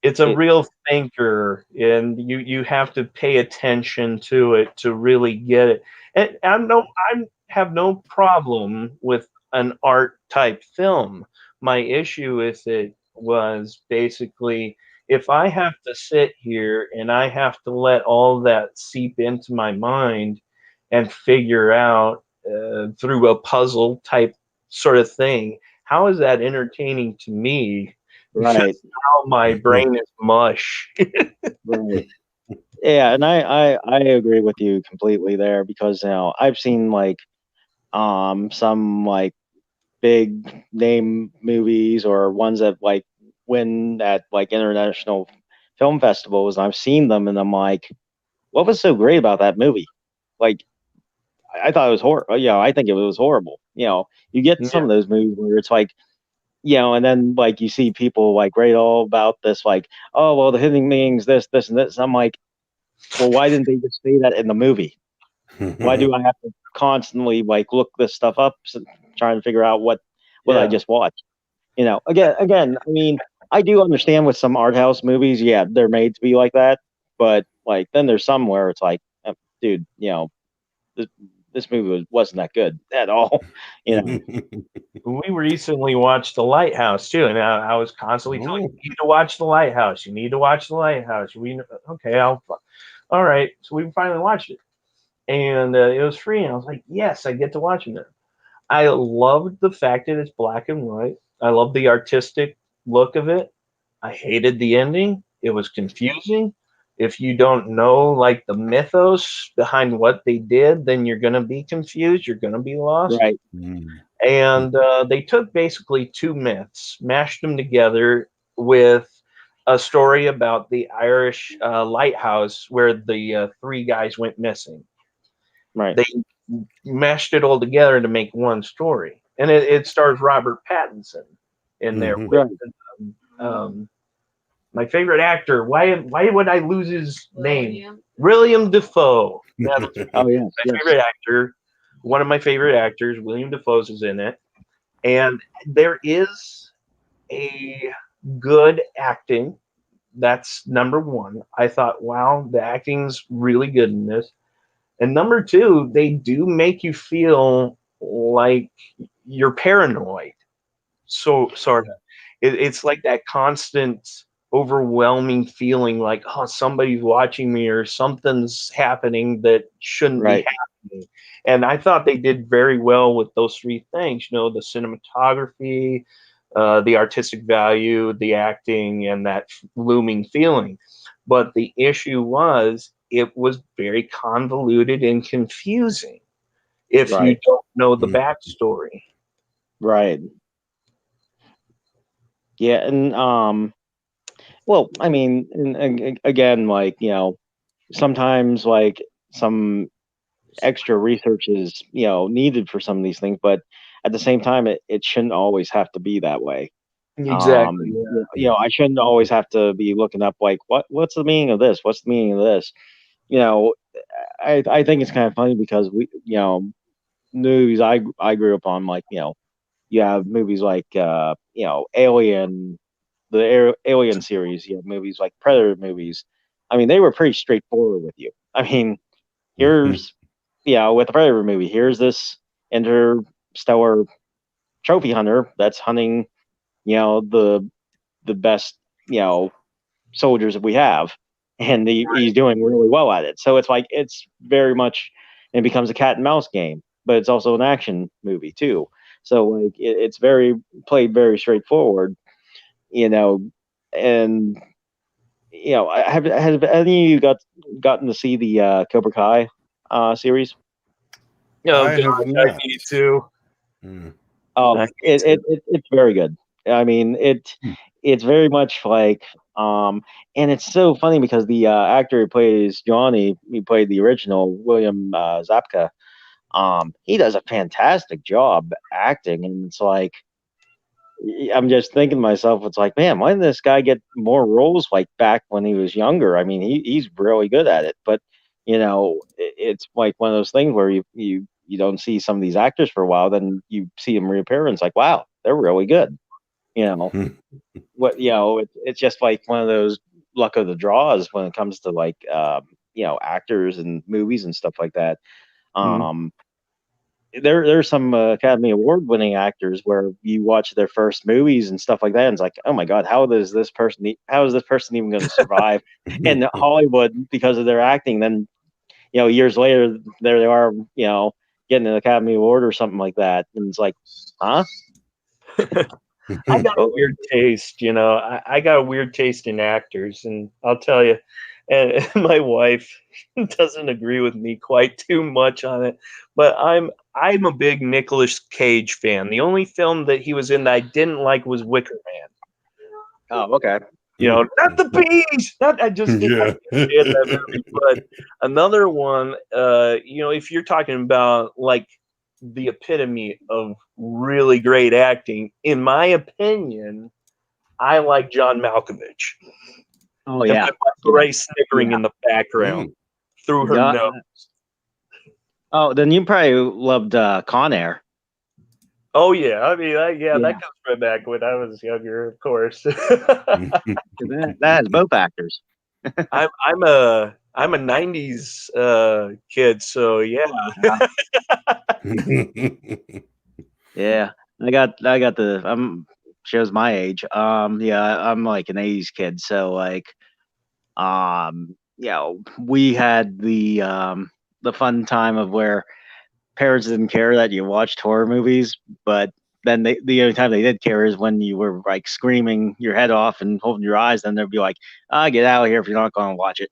Speaker 3: It's a
Speaker 2: It
Speaker 3: real thinker, and you have to pay attention to it to really get it. And I have no problem with an art type film. My issue with it was basically if I have to sit here and I have to let all that seep into my mind and figure out through a puzzle type sort of thing, how is that entertaining to me?
Speaker 2: right,
Speaker 3: Now my brain is mush.
Speaker 2: right. Yeah, and I agree with you completely there, because I've seen like some like big name movies, or ones that like win at like international film festivals, and I've seen them, and I'm like, what was so great about that movie? Like, I thought it was horrible. I think it was horrible. You get
Speaker 3: Yeah,
Speaker 2: some of those movies where it's like, and then like you see people like rate all about this, like, oh well, the hidden meanings, this, and this. And I'm like, well, why didn't they just say that in the movie? Why do I have to constantly like look this stuff up, trying to figure out what I
Speaker 3: yeah,
Speaker 2: just watched? Again. I mean, I do understand with some art house movies, yeah, they're made to be like that. But like, then there's some where it's like, dude, this, this movie wasn't that good at all. You know,
Speaker 3: we recently watched The Lighthouse too, and I was constantly telling you,
Speaker 1: Oh,
Speaker 3: you need to watch The Lighthouse. You need to watch The Lighthouse. Okay, all right. So we finally watched it, and it was free, and I was like, yes, I get to watch it. I loved the fact that it's black and white. I love the artistic look of it. I hated the ending. It was confusing. If you don't know like the mythos behind what they did, then you're gonna be confused. You're gonna be lost.
Speaker 2: right?
Speaker 3: And they took basically two myths, mashed them together, with a story about the Irish lighthouse where the three guys went missing.
Speaker 2: Right.
Speaker 3: They mashed it all together to make one story, and it stars Robert Pattinson in there
Speaker 1: Mhm.
Speaker 3: with my favorite actor. Why would I lose his name? William Dafoe. Yeah, that's
Speaker 2: Oh yes.
Speaker 3: my
Speaker 2: Yes.
Speaker 3: favorite actor. One of my favorite actors, William Dafoe's, is in it, and there is a good acting. That's number one. I thought, wow, the acting's really good in this. And number two, they do make you feel like you're paranoid. So sort of. It's like that constant overwhelming feeling like, oh, somebody's watching me or something's happening that shouldn't
Speaker 2: Right.
Speaker 3: be happening. And I thought they did very well with those three things, you know, the cinematography, the artistic value, the acting, and that looming feeling. But the issue was it was very convoluted and confusing if you
Speaker 2: Right.
Speaker 3: don't know the
Speaker 1: Mhm.
Speaker 3: backstory.
Speaker 2: Right. Yeah, and well, I mean, and again, like, you know, sometimes like some extra research is, you know, needed for some of these things, but at the same time, it shouldn't always have to be that way.
Speaker 3: Exactly.
Speaker 2: You know, I shouldn't always have to be looking up like what's the meaning of this? What's the meaning of this? You know, I think it's kind of funny because we, you know, movies I grew up on, like, you know, you have movies like you know, Alien, the Alien series. You have movies like Predator movies. I mean, they were pretty straightforward with you. I mean, here's, you know, with the Predator movie, here's this interstellar trophy hunter that's hunting, you know, the best, you know, soldiers that we have, and he's doing really well at it. So it's like it's very much, it becomes a cat and mouse game, but it's also an action movie too. So like it's very played very straightforward, you know, and you know, have any of you gotten to see the Cobra Kai series?
Speaker 3: Oh
Speaker 1: I
Speaker 3: God,
Speaker 1: have
Speaker 3: I
Speaker 1: not.
Speaker 3: need to.
Speaker 1: Mm.
Speaker 3: I need to.
Speaker 2: It's very good. I mean, it's very much like, and it's so funny because the actor who plays Johnny, he played the original William Zapka. He does a fantastic job acting, and it's like I'm just thinking to myself, it's like, man, why didn't this guy get more roles like back when he was younger? I mean, he's really good at it, but you know, it's like one of those things where you don't see some of these actors for a while, then you see them reappear, and it's like, wow, they're really good. You know, what, you know, it's just like one of those luck of the draws when it comes to like you know, actors and movies and stuff like that. Um, there's some Academy Award winning actors where you watch their first movies and stuff like that, and it's like, oh my god, how is this person even going to survive in Hollywood because of their acting? Then, you know, years later, there they are, you know, getting an Academy Award or something like that, and it's like, huh?
Speaker 3: I got a
Speaker 2: Oh,
Speaker 3: weird taste, you know. I got a weird taste in actors, and I'll tell you, and my wife doesn't agree with me quite too much on it. But I'm a big Nicolas Cage fan. The only film that he was in that I didn't like was Wicker Man.
Speaker 2: oh, okay.
Speaker 3: You know, not the bees. Not I just didn't
Speaker 1: Yeah.
Speaker 3: understand that movie. But another one, you know, if you're talking about like the epitome of really great acting, in my opinion, I like John Malkovich.
Speaker 2: Oh
Speaker 3: And my
Speaker 2: yeah,
Speaker 3: wife
Speaker 2: yeah,
Speaker 3: Ray snickering
Speaker 2: yeah.
Speaker 3: in the background
Speaker 1: Mm.
Speaker 3: through her
Speaker 2: Yeah.
Speaker 3: nose.
Speaker 2: Oh, then you probably loved Con Air.
Speaker 3: Oh yeah, I mean, yeah,
Speaker 2: Yeah,
Speaker 3: that comes right back when I was younger, of course.
Speaker 2: that has both actors.
Speaker 3: I'm a '90s kid, so yeah.
Speaker 2: Yeah, I got the shows my age. Yeah, I'm like an '80s kid, so like, you know, we had the fun time of where parents didn't care that you watched horror movies, but then the only time they did care is when you were like screaming your head off and holding your eyes. Then they'd be like, "Ah, get out of here if you're not going to watch it."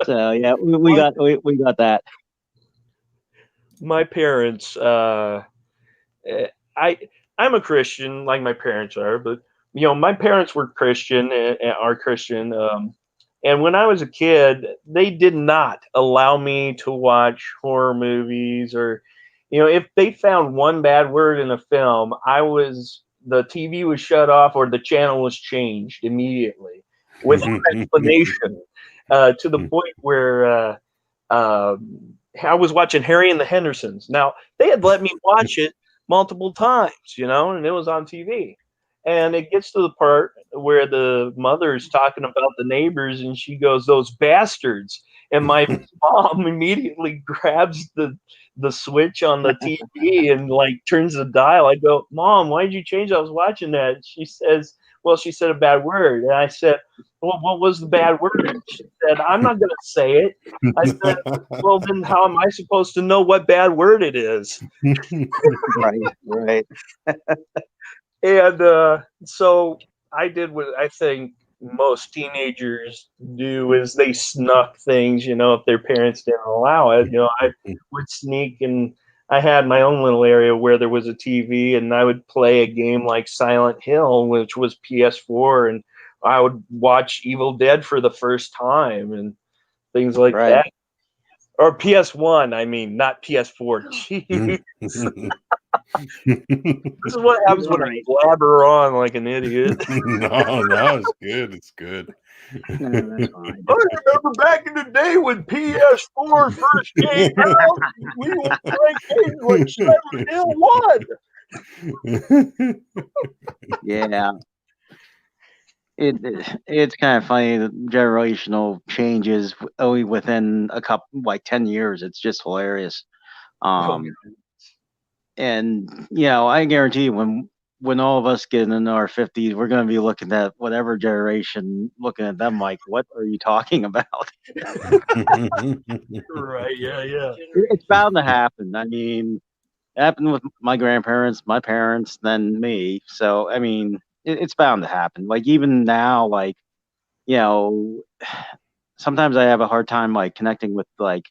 Speaker 2: So yeah, we got that.
Speaker 3: My parents, I'm a Christian, like my parents are, but my parents were Christian and are Christian. And when I was a kid, they did not allow me to watch horror movies or, if they found one bad word in a film, the TV was shut off or the channel was changed immediately without explanation, to the point where I was watching Harry and the Hendersons. Now, they had let me watch it multiple times, and it was on TV. And it gets to the part where the mother is talking about the neighbors, and she goes, "Those bastards!" And my mom immediately grabs the switch on the TV and like turns the dial. I go, "Mom, why did you change? I was watching that." She says, "Well, she said a bad word," and I said, "Well, what was the bad word?" She said, "I'm not going to say it." I said, "Well, then how am I supposed to know what bad word it is?"
Speaker 4: Right.
Speaker 3: And so I did what I think most teenagers do is they snuck things, if their parents didn't allow it. I would sneak, and I had my own little area where there was a TV, and I would play a game like Silent Hill, which was PS4, and I would watch Evil Dead for the first time and things like
Speaker 4: Right.
Speaker 3: that. Or PS1, I mean, not PS4. Jeez. This is what happens when I blabber on like an idiot.
Speaker 1: No, it's good. It's good.
Speaker 5: No, that's fine.
Speaker 3: I remember back in the day when PS4 first came out, we would play games like Silent Hill 1.
Speaker 5: Yeah. It's kind of funny, the generational changes only within a couple, like 10 years. It's just hilarious. And I guarantee you, when all of us get in our 50s, we're going to be looking at whatever generation, looking at them like, what are you talking about?
Speaker 3: Right, yeah.
Speaker 5: It's bound to happen. I mean, it happened with my grandparents, my parents, then me. So, I mean, it's bound to happen. Like, even now, like, sometimes I have a hard time, like, connecting with, like,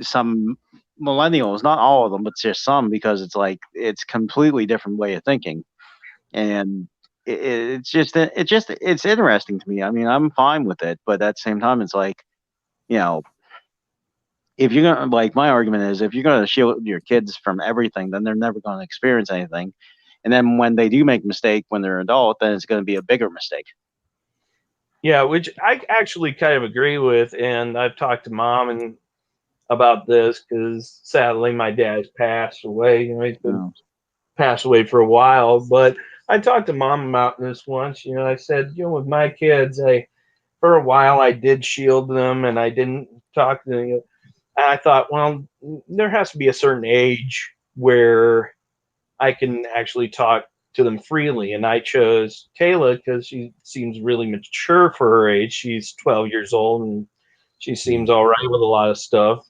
Speaker 5: some millennials, not all of them, but just some, because it's like, it's completely different way of thinking. And it's interesting to me. I mean, I'm fine with it, but at the same time, it's like, if you're gonna, like, my argument is, if you're gonna shield your kids from everything, then they're never gonna experience anything. And then when they do make a mistake when they're an adult, then it's gonna be a bigger mistake.
Speaker 3: Yeah, which I actually kind of agree with, and I've talked to Mom about this because sadly my dad's passed away. He's been passed away for a while, but I talked to Mom about this once. I said, with my kids, for a while I did shield them and I didn't talk to them. And I thought, well, there has to be a certain age where I can actually talk to them freely. And I chose Kayla because she seems really mature for her age. She's 12 years old and she seems all right with a lot of stuff.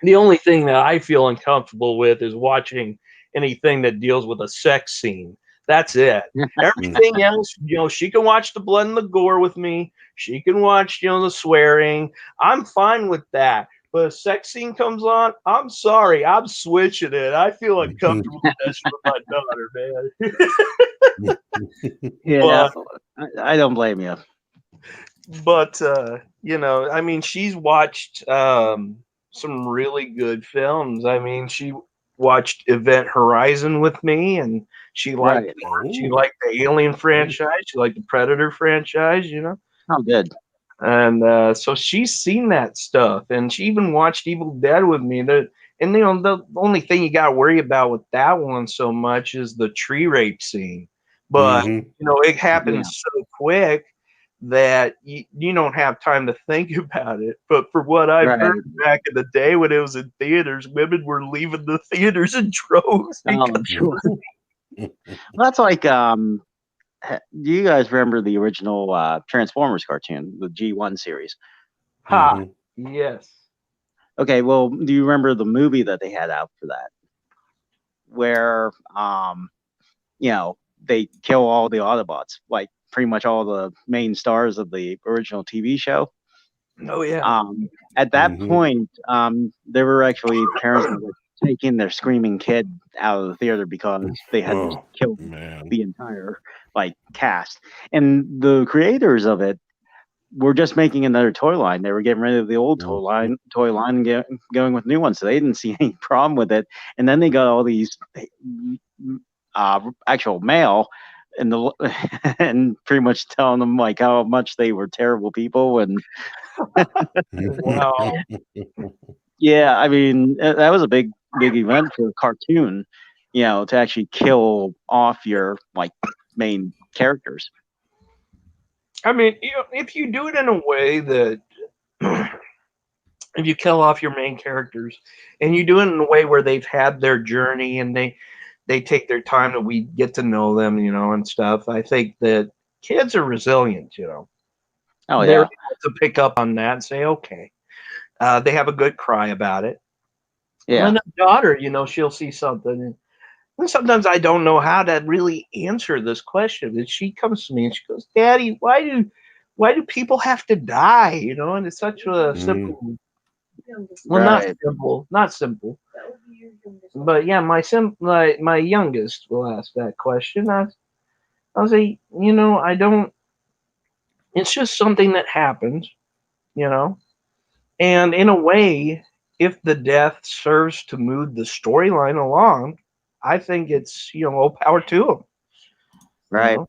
Speaker 3: The only thing that I feel uncomfortable with is watching anything that deals with a sex scene. That's it. Everything else, she can watch the blood and the gore with me. She can watch, the swearing. I'm fine with that. But a sex scene comes on, I'm sorry, I'm switching it. I feel uncomfortable with that shit with my daughter, man.
Speaker 5: Yeah, I don't blame you.
Speaker 3: But I mean, she's watched some really good films. I mean, she watched Event Horizon with me, and she liked the Alien franchise. She liked the Predator franchise.
Speaker 5: Oh, good.
Speaker 3: And so she's seen that stuff, and she even watched Evil Dead with me. The only thing you got to worry about with that one so much is the tree rape scene, but it happens so quick that you don't have time to think about it. But for what I've heard back in the day when it was in theaters, women were leaving the theaters in droves.
Speaker 5: Oh, I'm sure. Well, that's like, do you guys remember the original Transformers cartoon, the G1 series?
Speaker 3: Yes.
Speaker 5: Okay, well, do you remember the movie that they had out for that? Where, they kill all the Autobots, like pretty much all the main stars of the original TV show.
Speaker 3: Oh, yeah.
Speaker 5: At that point, there were actually parents that were taking their screaming kid out of the theater because they had
Speaker 1: Oh,
Speaker 5: killed
Speaker 1: man.
Speaker 5: the entire cast. And the creators of it were just making another toy line. They were getting rid of the old toy line and going with new ones. So they didn't see any problem with it. And then they got all these actual mail and and pretty much telling them like how much they were terrible people. And
Speaker 3: Wow.
Speaker 5: yeah, I mean that was a big event for a cartoon, to actually kill off your main characters.
Speaker 3: I mean, if you do it in a way that if you kill off your main characters and you do it in a way where they've had their journey and they take their time that we get to know them, and stuff, I think that kids are resilient,
Speaker 5: Oh
Speaker 3: they're
Speaker 5: yeah,
Speaker 3: able to pick up on that and say, okay, they have a good cry about it.
Speaker 5: yeah,
Speaker 3: And a daughter, she'll see something. And sometimes I don't know how to really answer this question. And she comes to me and she goes, Daddy, why do people have to die? And it's such a simple, well,
Speaker 5: right.
Speaker 3: not simple. But yeah, my youngest will ask that question. I'll say, I don't. It's just something that happens, you know. And in a way, if the death serves to move the storyline along, I think it's all power to them.
Speaker 5: Right.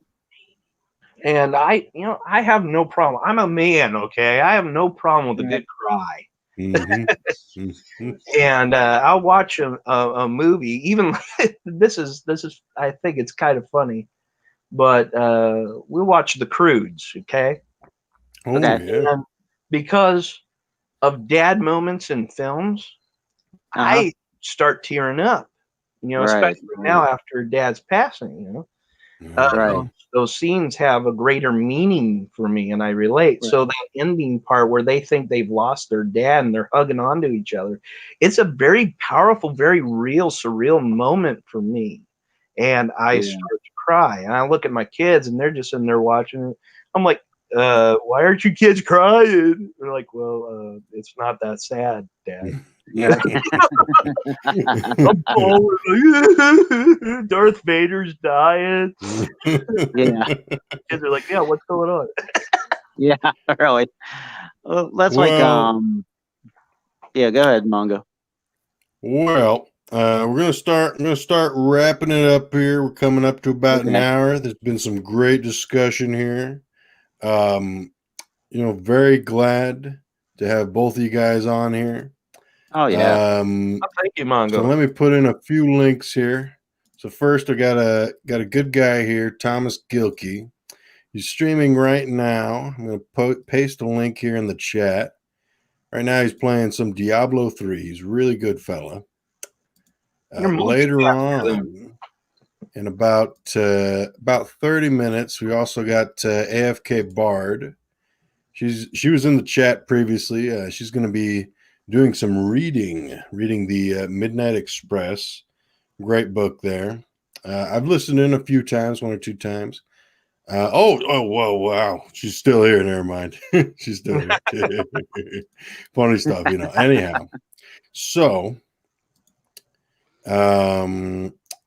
Speaker 3: And I have no problem. I'm a man, okay. I have no problem with a good cry. And I'll watch a movie. Even this is I think it's kind of funny, but we watch The Croods, okay.
Speaker 1: Oh, yeah.
Speaker 3: And because of dad moments in films, I start tearing up,
Speaker 5: Right.
Speaker 3: especially now after dad's passing,
Speaker 5: Right.
Speaker 3: those scenes have a greater meaning for me and I relate.
Speaker 5: Right.
Speaker 3: So that ending part where they think they've lost their dad and they're hugging onto each other, it's a very powerful, very real, surreal moment for me. And I start to cry and I look at my kids and they're just in there watching it. I'm like, why aren't you kids crying? They're like, well, it's not that sad, Dad.
Speaker 5: Yeah.
Speaker 3: Darth Vader's dying.
Speaker 5: Yeah.
Speaker 3: Kids are like, yeah, what's going on?
Speaker 5: Yeah. Really. Well, that's
Speaker 1: Well-
Speaker 5: yeah. Go ahead, Mongo.
Speaker 1: Well, we're gonna start wrapping it up here. We're coming up to about an hour. There's been some great discussion here. Very glad to have both of you guys on here.
Speaker 5: Oh yeah.
Speaker 3: Thank you, Mongo.
Speaker 1: So let me put in a few links here. So first, I got a good guy here, Thomas Gilkey. He's streaming right now. I'm going to paste a link here in the chat. Right now, he's playing some Diablo 3. He's a really good fella. Later on, in about 30 minutes, we also got AFK Bard. She was in the chat previously. She's going to be doing some reading the Midnight Express. Great book there. I've listened in a few times, 1 or 2 times. Whoa, wow. She's still here. Never mind. She's still here. Funny stuff, Anyhow, so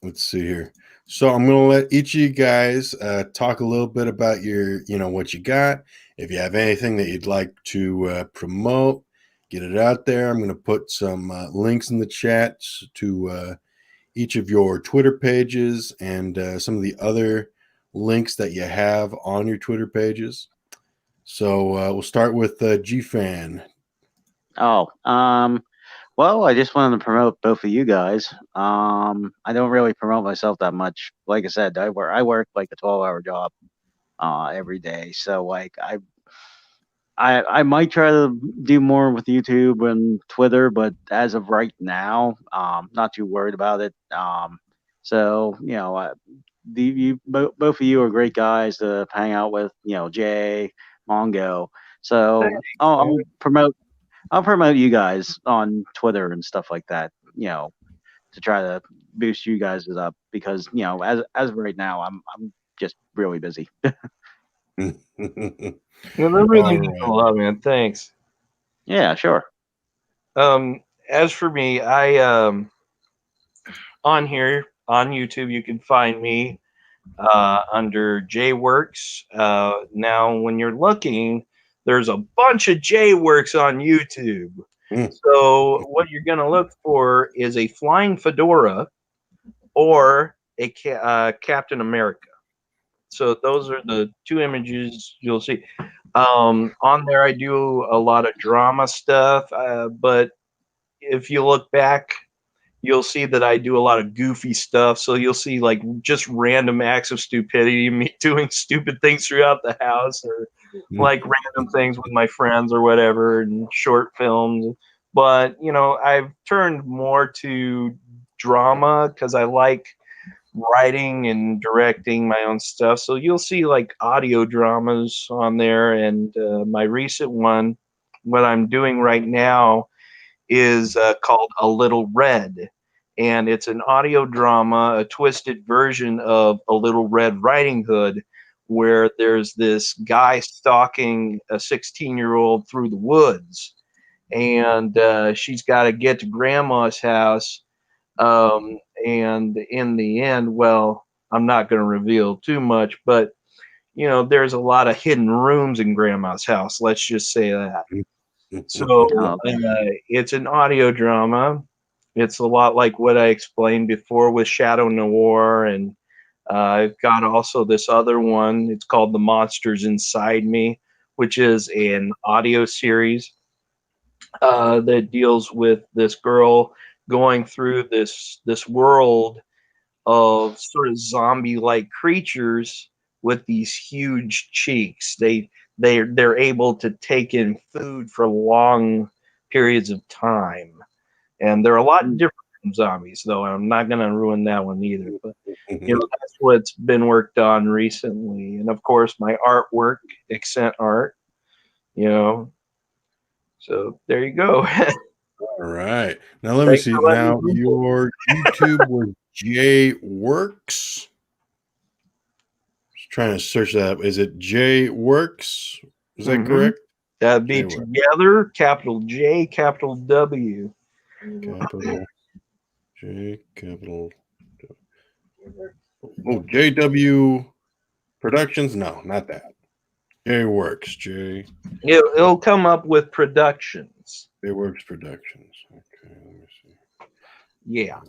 Speaker 1: let's see here. So I'm going to let each of you guys talk a little bit about your, what you got. If you have anything that you'd like to promote, get it out there. I'm going to put some links in the chat to each of your Twitter pages and some of the other links that you have on your Twitter pages. So we'll start with GFan.
Speaker 5: Well, I just wanted to promote both of you guys. I don't really promote myself that much. Like I said, I work like a 12-hour job every day. So like I might try to do more with YouTube and Twitter, but as of right now, not too worried about it. So both of you are great guys to hang out with. Jay, Mongo. So I'll promote you guys on Twitter and stuff like that. To try to boost you guys up because as of right now, I'm just really busy.
Speaker 3: That really means a lot, man. Thanks.
Speaker 5: Yeah, sure.
Speaker 3: As for me, I on here on YouTube, you can find me under JWorks. Now, when you're looking, there's a bunch of JWorks on YouTube.
Speaker 1: Mm.
Speaker 3: So what you're going to look for is a flying fedora or a Captain America. So those are the two images you'll see. On there, I do a lot of drama stuff, but if you look back, you'll see that I do a lot of goofy stuff. So you'll see like just random acts of stupidity, me doing stupid things throughout the house, or like random things with my friends or whatever, and short films. But I've turned more to drama because I like writing and directing my own stuff. So you'll see like audio dramas on there, and my recent one, what I'm doing right now, is called A Little Red. And it's an audio drama, a twisted version of A Little Red Riding Hood, where there's this guy stalking a 16-year-old through the woods. And she's got to get to grandma's house. And in the end, well, I'm not going to reveal too much, but there's a lot of hidden rooms in grandma's house. Let's just say that. So it's an audio drama. It's a lot like what I explained before with Shadow Noir, and I've got also this other one. It's called The Monsters Inside Me, which is an audio series that deals with this girl going through this world of sort of zombie-like creatures with these huge cheeks. They're able to take in food for long periods of time, and they're a lot different from zombies, though. I'm not going to ruin that one either. But that's what's been worked on recently, and of course my artwork, Accent Art. So there you go.
Speaker 1: All right. Now let me see. Now your YouTube was JWorks. Just trying to search that up. Is it JWorks? Is that correct?
Speaker 3: That'd be together, capital J, capital W.
Speaker 1: Capital J, capital W. Oh, JW Productions? No, not that. JWorks.
Speaker 3: It'll come up with Productions.
Speaker 1: JWorks Productions. Okay, let me see.
Speaker 3: Yeah.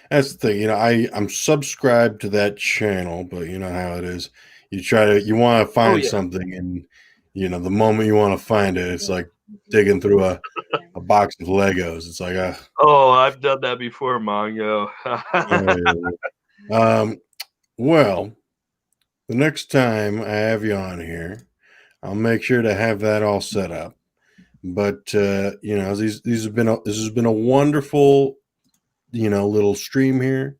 Speaker 1: That's the thing. I'm subscribed to that channel, but you know how it is. You want to find something, and the moment you want to find it, it's like digging through a box of Legos. It's like,
Speaker 3: I've done that before, Mongo.
Speaker 1: Well, the next time I have you on here, I'll make sure to have that all set up. But this has been a wonderful, little stream here.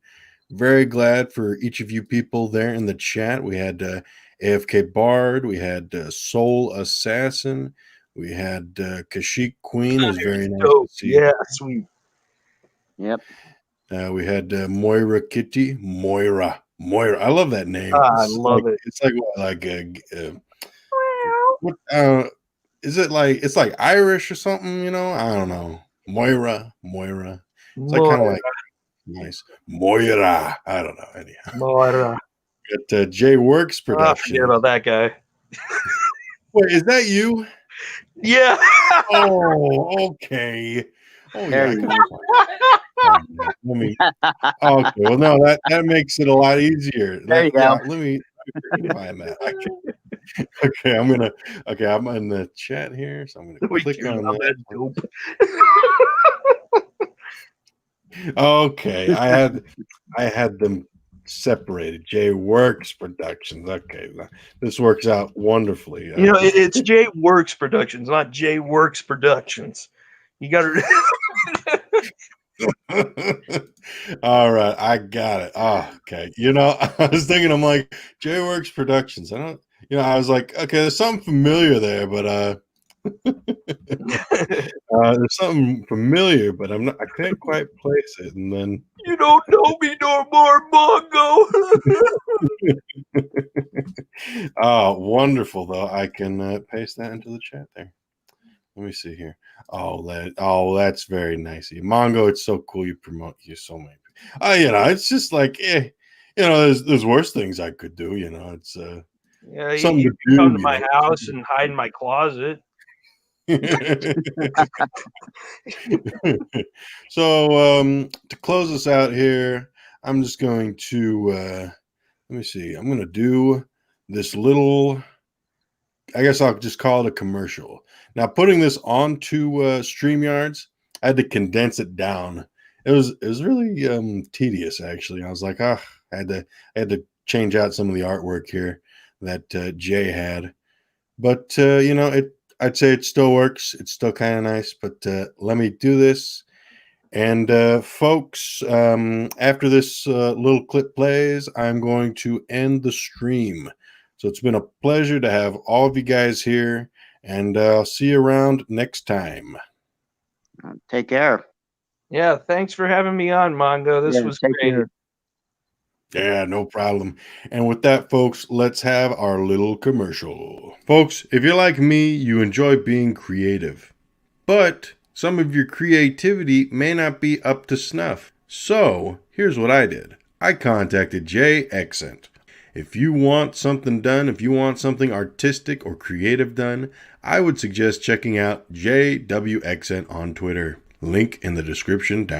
Speaker 1: Very glad for each of you people there in the chat. We had AFK Bard, we had Soul Assassin, we had Kashyyyk Queen. It was very nice to see.
Speaker 3: Yeah, sweet.
Speaker 5: Yep.
Speaker 1: We had Moira Kitty. Moira. I love that name.
Speaker 3: I love it.
Speaker 1: It's what is it like? It's like Irish or something, I don't know. Moira. It's like kind of like nice. Moira. I don't know. Anyhow.
Speaker 3: Moira.
Speaker 1: At JWorks Production.
Speaker 3: Forget about that guy.
Speaker 1: Wait, is that you?
Speaker 3: Yeah.
Speaker 1: Oh, okay. Oh,
Speaker 5: there
Speaker 1: yeah. Okay. Well, no, that makes it a lot easier.
Speaker 5: There you go.
Speaker 1: Yeah, let me find that. Okay, I'm in the chat here, so I'm gonna click on that. Okay, I had them separated. JWorks Productions. Okay, this works out wonderfully.
Speaker 3: It's JWorks Productions, not JWorks Productions. You got
Speaker 1: to. All right, I got it. Oh, okay. I was thinking, I'm like, JWorks Productions. I was like, okay, there's something familiar there, but there's something familiar, but I can't quite place it. And then
Speaker 3: you don't know me no more, Mongo.
Speaker 1: Oh, wonderful! Though I can paste that into the chat there. Let me see here. That's very nice of you. Mongo, it's so cool you promote you so many. It's just like, there's worse things I could do, it's
Speaker 3: Yeah,
Speaker 1: something
Speaker 3: you
Speaker 1: to
Speaker 3: can
Speaker 1: do,
Speaker 3: come to my house and hide in my closet.
Speaker 1: So to close us out here, I'm just going to let me see. I'm going to do this little, I guess I'll just call it a commercial. Now, putting this onto StreamYards, I had to condense it down. It was really tedious, actually. I was like, I had to change out some of the artwork here that Jay had, but I'd say it still works. It's still kind of nice. But let me do this. And folks, after this little clip plays, I'm going to end the stream. So it's been a pleasure to have all of you guys here, and I'll see you around next time.
Speaker 5: Take care.
Speaker 3: Yeah, thanks for having me on, Mongo. This was
Speaker 5: take
Speaker 3: great.
Speaker 5: care.
Speaker 1: Yeah, no problem. And with that, folks, let's have our little commercial. Folks, if you're like me, you enjoy being creative, but some of your creativity may not be up to snuff. So here's what I did. I contacted Jay Accent. If you want something done, if you want something artistic or creative done, I would suggest checking out JW Accent on Twitter. Link in the description down